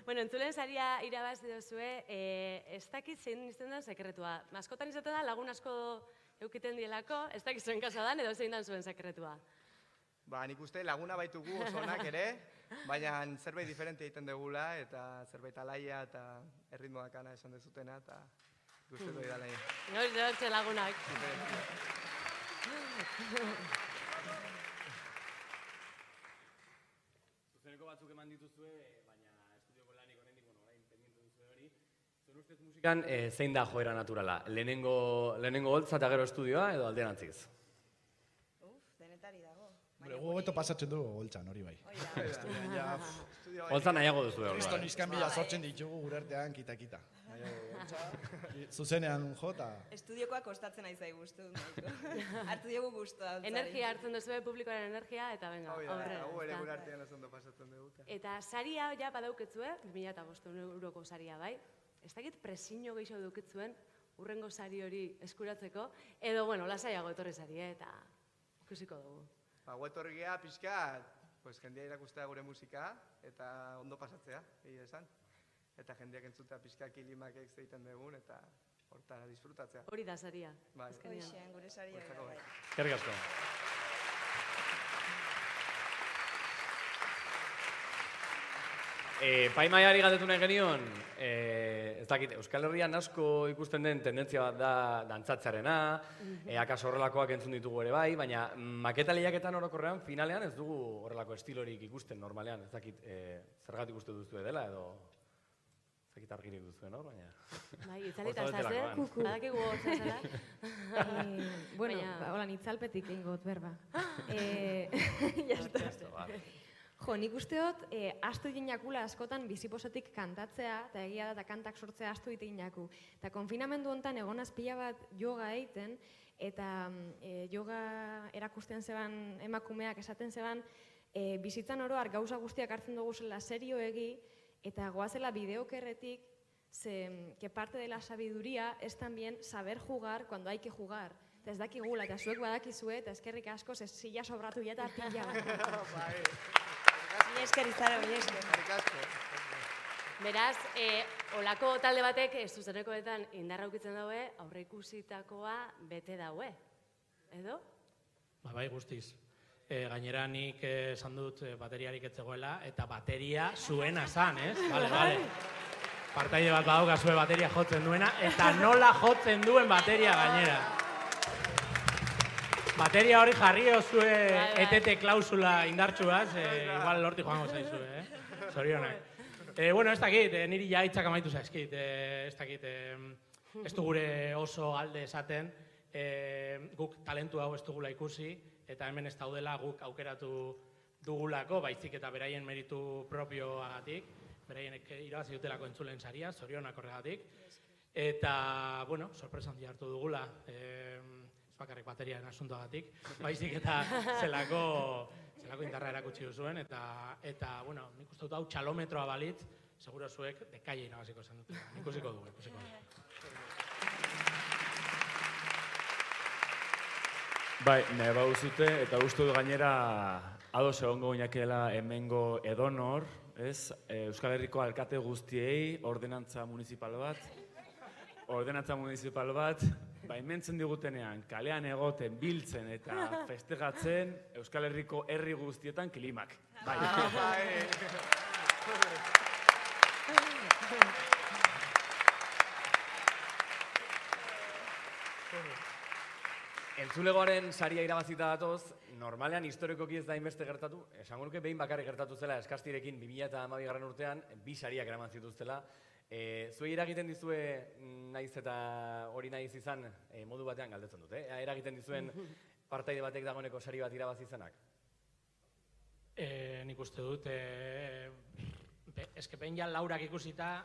Bueno, entzulen saria irabazi duzue, ez dakit zein izten den sekretua. Askotan izaten da lagun asko eukiten dielako, ez dakit zuen kasa dan edo zein dan zuen sekretua. Nik uste laguna baitugu osonak ere, baina zerbait diferente egiten dugula, eta zerbait alaia eta erritmoak ana esan dezutena, eta guztetu dira nahi. Noiz dortze lagunak. Zuzeneko batzuk eman dituzue, baina estudioko lanik honendik, orain pendiente duzue hori. Zuen ustez musikan zein da joera naturala? Lehenengo holtza eta gero estudioa edo alderantziz? Denetari dago. Gu hobeto pasatzen dugu holtzan, hori bai. Holtza nahiago duzu hori. Kriston iskanbila sortzen ditugu gure artean kita-kita. Zuzenean jota. Estudiokoak kostatzen nahi zai guztu. Hartu diogu guztua. Energia hartzen duzu, publikoaren energia, eta venga, aurrera. Hau ere gure artean oso ondo pasatzen dugu. Eta saria ja badauketzue, 2.500 euroko saria, bai? Ez dakit presiño gehiago duketzuen, urrengo sari hori eskuratzeko, edo, bueno, lasaiago etorri sari, eta ikusiko dugu. Etorri geha pixkat, pues jendea irakustea gure musika eta ondo pasatzea, egia esan. Eta jendeak entzutea pixka Kilimak egiten dugun eta hortara disfrutatzea. Hori da saria. Bai. Azkenean. Gure saria. Eskerrik asko. Paimaiari galdetu nahi genion, ez dakit, Euskal Herrian asko ikusten den tendentzia bat da dantzatzearena, akaso horrelakoak entzun ditugu ere bai, baina maketa lehiaketan orokorrean finalean ez dugu horrelako estilorik ikusten normalean, ez dakit, zergatik uste duzu dela edo ez dakit argirik duzuen hor, baina... Bai, itzalita zazte, badakigu hor zazela. Bueno, hola, nitzalpetik egin got berba. Jo, nik usteot, astu dinakula askotan biziposatik kantatzea, eta egia da, eta kantak sortzea astu dinaku. Eta konfinamendu honetan egonaz pila bat yoga egiten, eta yoga erakusten zeban emakumeak esaten zeban, bizitzan oroar gauza guztiak hartzen dugu zela serioegi, eta goazela bideokerretik, que parte de la sabiduría es también saber jugar cuando hay que jugar. Eta ez dakigula, eta zuek badakizue, eta eskerrik asko, zila sobratu ja eta pila bat. Mila esker izaro, mila esker. Beraz, olako talde batek zuzenekoetan indarra ukitzen daue, aurre ikusitakoa bete daue. Edo? Bai, guztiz. Gainera nik esan dut bateriarik etzegoela, eta bateria zuena zan, ez? Bale. Partaide bat badaukazue bateria jotzen duena, eta nola jotzen duen bateria gainera. Bateria hori jarri zue etete klausula indartsuaz, igual lorti joango zaizue, zorionak. Bueno, ez dakit, niri ja hitzak amaitu zaizkit, ez dakit, ez du gure oso alde esaten, guk talentu hau ez dugula ikusi, eta hemen ez daudela guk aukeratu dugulako, baizik eta beraien meritu propioagatik, beraienek irabazi dutelako entzulen saria, zorionak horregatik, eta, bueno, sorpresa handia hartu dugula, bakarrik bateriaren asuntoagatik, baizik eta zelako indarra erakutsi duzuen, eta, bueno, nik uste dut hau txalometroa balitz, seguro zuek dekaile irabaziko zen dut. Ikusiko dugu. Bai, nahi bauzute, eta uste du gainera ados egongo inakela hemengo edonor, ez? Euskal Herriko alkate guztiei ordenantza municipal bat, baimentzen digutenean, kalean egoten, biltzen eta festegatzen Euskal Herriko herri guztietan Kilimak. Bai. Entzulegoaren saria irabazita datoz, normalean historikoki ez da inbeste gertatu, esango nuke behin bakarrik gertatu zela Eskastirekin 2012 urtean, 2 sariak eraman zituztela. Zuei eragiten dizue, naiz eta hori naiz izan, modu batean galdetzen dut, eragiten dizuen partaide batek dagoeneko sari bat irabazi izanak? Nik uste dut, eske behin ja Laurak ikusita,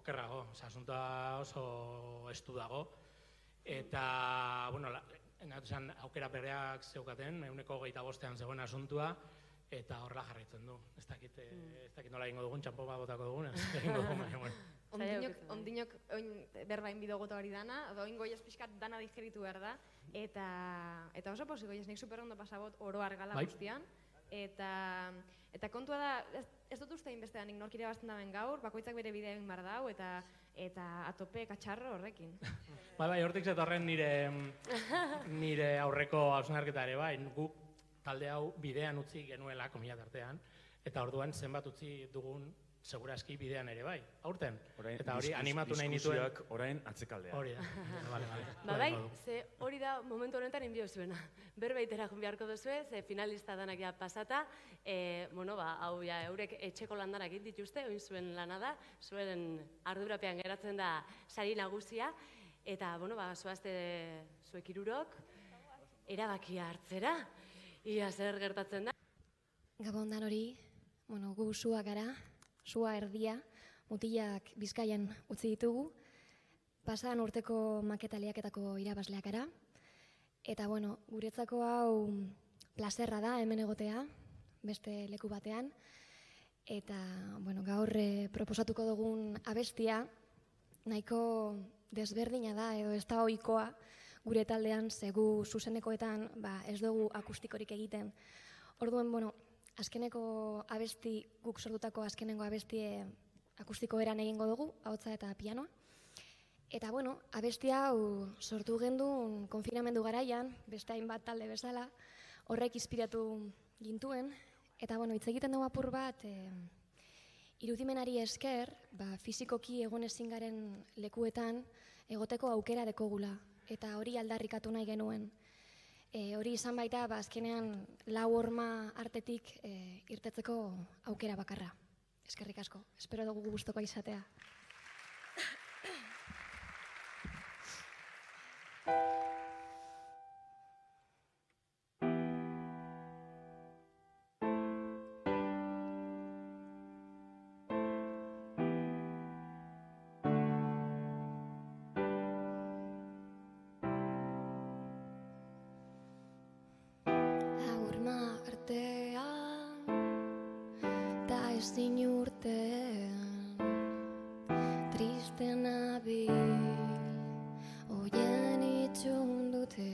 okerrago, asuntoa oso estu dago, eta, bueno, aukera perreak zeukaten, 125ean zegoen asuntua, eta horrela jarraitzen du. Ez dakit nola egingo dugun, txampo bat botako dugun, ez egingo dugun, Ondinok berbain bidogota hori dana, oin goiaz pixkat dana digeritu behar da, eta oso posi goiaz nik superondo pasabot oro argala guztian, eta kontua da, ez dut uste inbestean nork irabazten daben gaur, bakoitzak bere bidea egin behar dau, eta atope katxarro horrekin. Bai, hortik zetorren nire aurreko hausnarketa ere, bai, guk talde hau bidean utzi genuela, komila tartean, eta orduan zenbat utzi dugun seguraski bidean ere bai, aurten. Eta hori animatu nahi nituen. Diskusioak orain atzekaldean. Hori da. Bai, ze hori da momentu honetan inbio zuena. Berbeitera beharko duzue, ze finalista danak ja pasata, hau ja eurek etxeko landanak egin dituzte, oin zuen lana da, zuen ardurapean geratzen da sari nagusia, eta, zoazte zuek hirurok, erabakia hartzera. Ia zer gertatzen da? Gabon hori, gu sua gara, sua erdia, mutilak Bizkaian utzi ditugu, pasadan urteko maketa lehiaketako irabazleak gara, eta guretzako hau plazerra da hemen egotea, beste leku batean, eta gaur proposatuko dugun abestia, nahiko desberdina da edo ez da ohikoa, gure taldean, zegu zuzenekoetan ez dugu akustikorik egiten. Orduan, azkeneko abesti, guk sortutako azkenengo abesti akustiko eran egingo dugu, ahotsa eta pianoa. Eta bueno, abesti hau sortu gendun konfinamendu garaian, beste hainbat talde bezala, horrek inspiratu gintuen. Eta bueno, hitz egiten dugu apur bat, irudimenari esker, fizikoki egon ezin garen lekuetan egoteko aukera dekogula. Eta hori aldarrikatu nahi genuen. Hori izan baita, azkenean lau horma artetik irtetzeko aukera bakarra. Eskerrik asko, espero dugu gustoko izatea. Ezin urtean, triste nabil, oien itxun dute.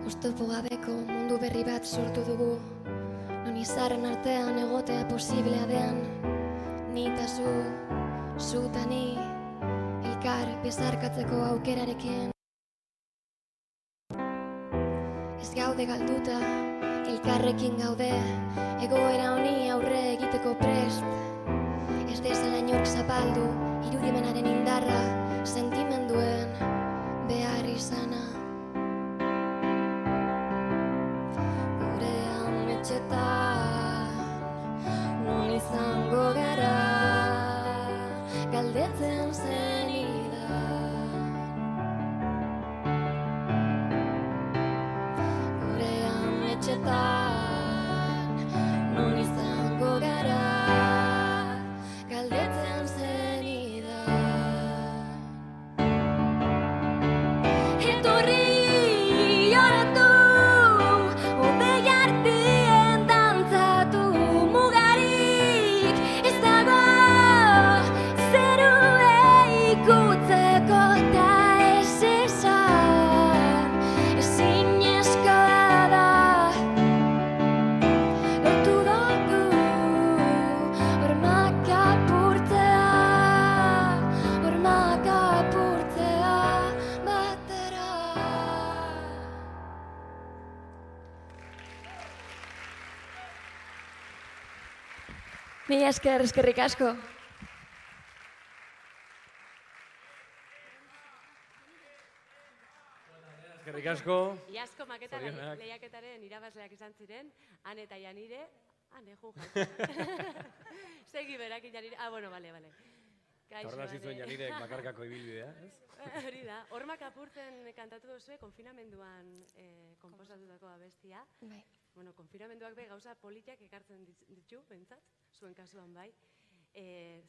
Oztopo gabeko mundu berri bat sortu dugu, non izarren artean egotea posiblea den, ni eta zu eta ni, elkar bezarkatzeko aukerarekin. Ez gaude galduta, elkarrekin gaude, egoera honi aurre egiteko prest. Ez dezala inork zapaldu, irudimenaren indarra, sentimenduen behar izana. bertan, non izango gara, galdetzen zenidan. Etorri oratu, hodei artien dantzatu, mugarik ez dago zerua ikutzeko eta ez esan, ezinezkoa da lortu dugu hormak apurtzea batera. Mila esker, eskerrik asko. Eskerrik asko. Iazko maketa Zorionak. lehiaketaren irabazleak izan ziren, Han eta Janire, Han jo Segi berak Janire, bueno, bale. Horrela zizuen Janirek bakarkako ibilbidea, ez? Hori da, hormak apurtzen kantatu duzue, konfinamenduan konposatutako abestia. Bai. Bueno, konfinamenduak bai gauza politiak ekartzen ditu, bentsat, zuen kasuan bai.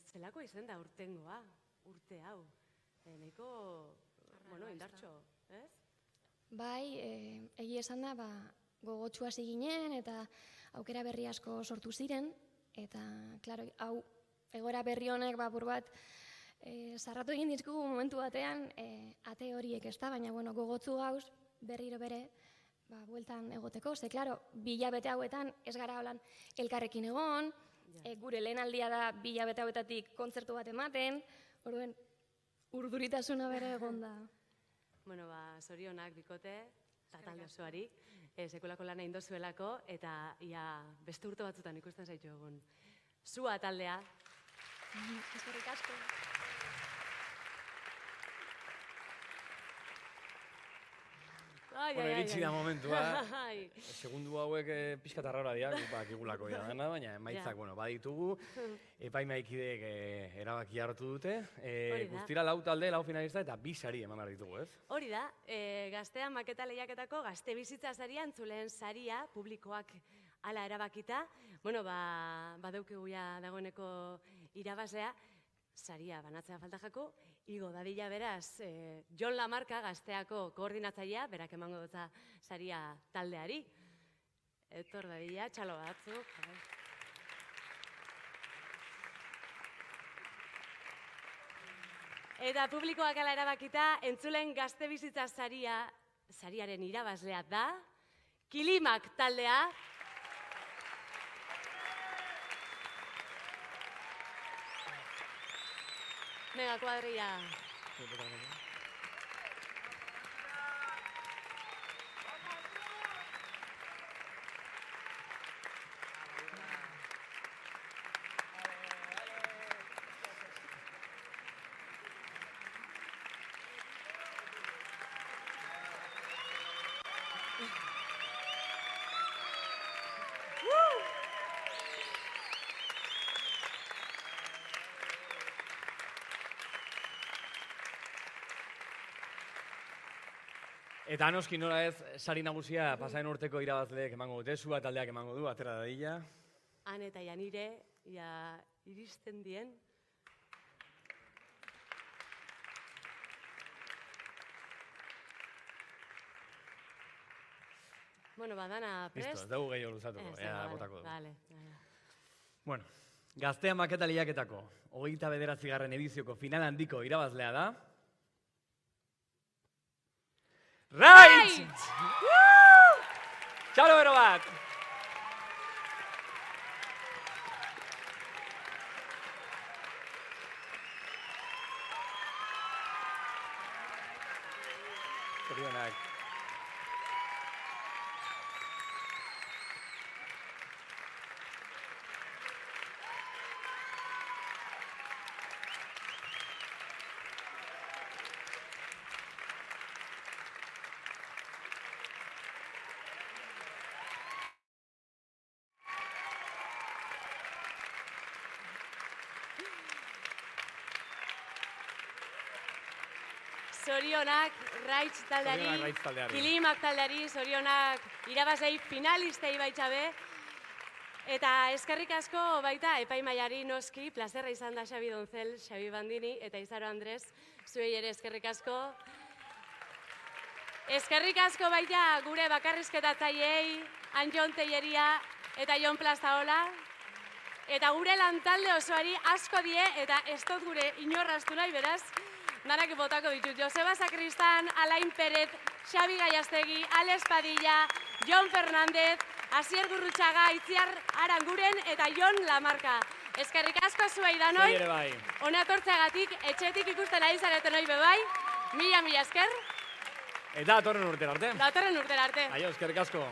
Zelako izen da urtengoa, urte hau. Nahiko, indartxo, ez? Bai, egia esan da, gogotsu hasi ginen eta aukera berri asko sortu ziren, eta, klaro, hau, egoera berri honek, apur bat, zarratu egin dizkugu momentu batean, ate horiek ez da, baina, gogotsu gauz, berriro bere, bueltan egoteko, ze, klaro, 2 hilabete hauetan, ez gara holan elkarrekin egon, gure lehen aldia da 2 hilabete hauetatik kontzertu bat ematen, orduen, urduritasuna bere egon da. Bueno, zorionak bikote, eta talde osoari, sekulako lana indozuelako, eta ia beste urte batzutan ikusten zaitu egun. Zua taldea. Eskerrik asko. Iritsi da momentua. Segundu hauek pixka tarrara dira, bakigulako dena, baina emaitzak baditugu. Epaimaikideek erabaki hartu dute. Guztira 4 talde, 4 finalista eta 2 sari eman behar ditugu, ez? Hori da, Gaztea maketa lehiaketako gazte bizitza saria, entzuleen saria, publikoak hala erabakita. Bueno, badaukigu ja dagoeneko irabazlea, saria banatzea falta jako, igo dadila beraz, Jon Lamarka Gazteako koordinatzailea, berak emango dutza saria taldeari. Etor dadila, txalo batzuk. Eta publikoak ala erabakita, entzulen gazte bizitza sariaren irabazlea da, Kilimak taldea. Venga, kuadrilla. Eta noski nola ez, sari nagusia pasaren urteko irabazleek emango dute, Zua taldeak emango du, atera dadila. Han eta Janire, iristen dien. Bueno, badana prest. Listo, ez dugu gehiago luzatuko, botako dugu. Vale. Bueno, Gaztea maketa lehiaketako 29. edizioko final handiko irabazlea da. Right! Txalo bero bat! Zorionak. Zorionak Raitz taldeari, Kilimak taldeari, zorionak irabazlei finalistei baitxabe. Eta eskerrik asko baita epaimaiari noski, plazerra izan da Xabi Donzel, Xabi Bandini eta Izaro Andres, zuei ere eskerrik asko. Eskerrik asko baita gure bakarrizketatzaileei, Anjon Telleria eta Jon Plazaola. Eta gure lantalde osoari asko die eta ez dut gure inorraztu nahi, beraz, danak botako ditut. Joseba Sakristan, Alain Peret, Xabi Gaiastegi, Alex Padilla, Jon Fernández, Asier Gurrutxaga, Itziar Aranguren eta Jon Lamarka. Eskerrik asko zuei danoi. Zuei ere bai. Hona etortzeagatik, etxetik ikusten ari zareten hoi bebai. Mila esker. Eta datorren urtera arte. Datorren urtera arte. Aio, eskerrik asko.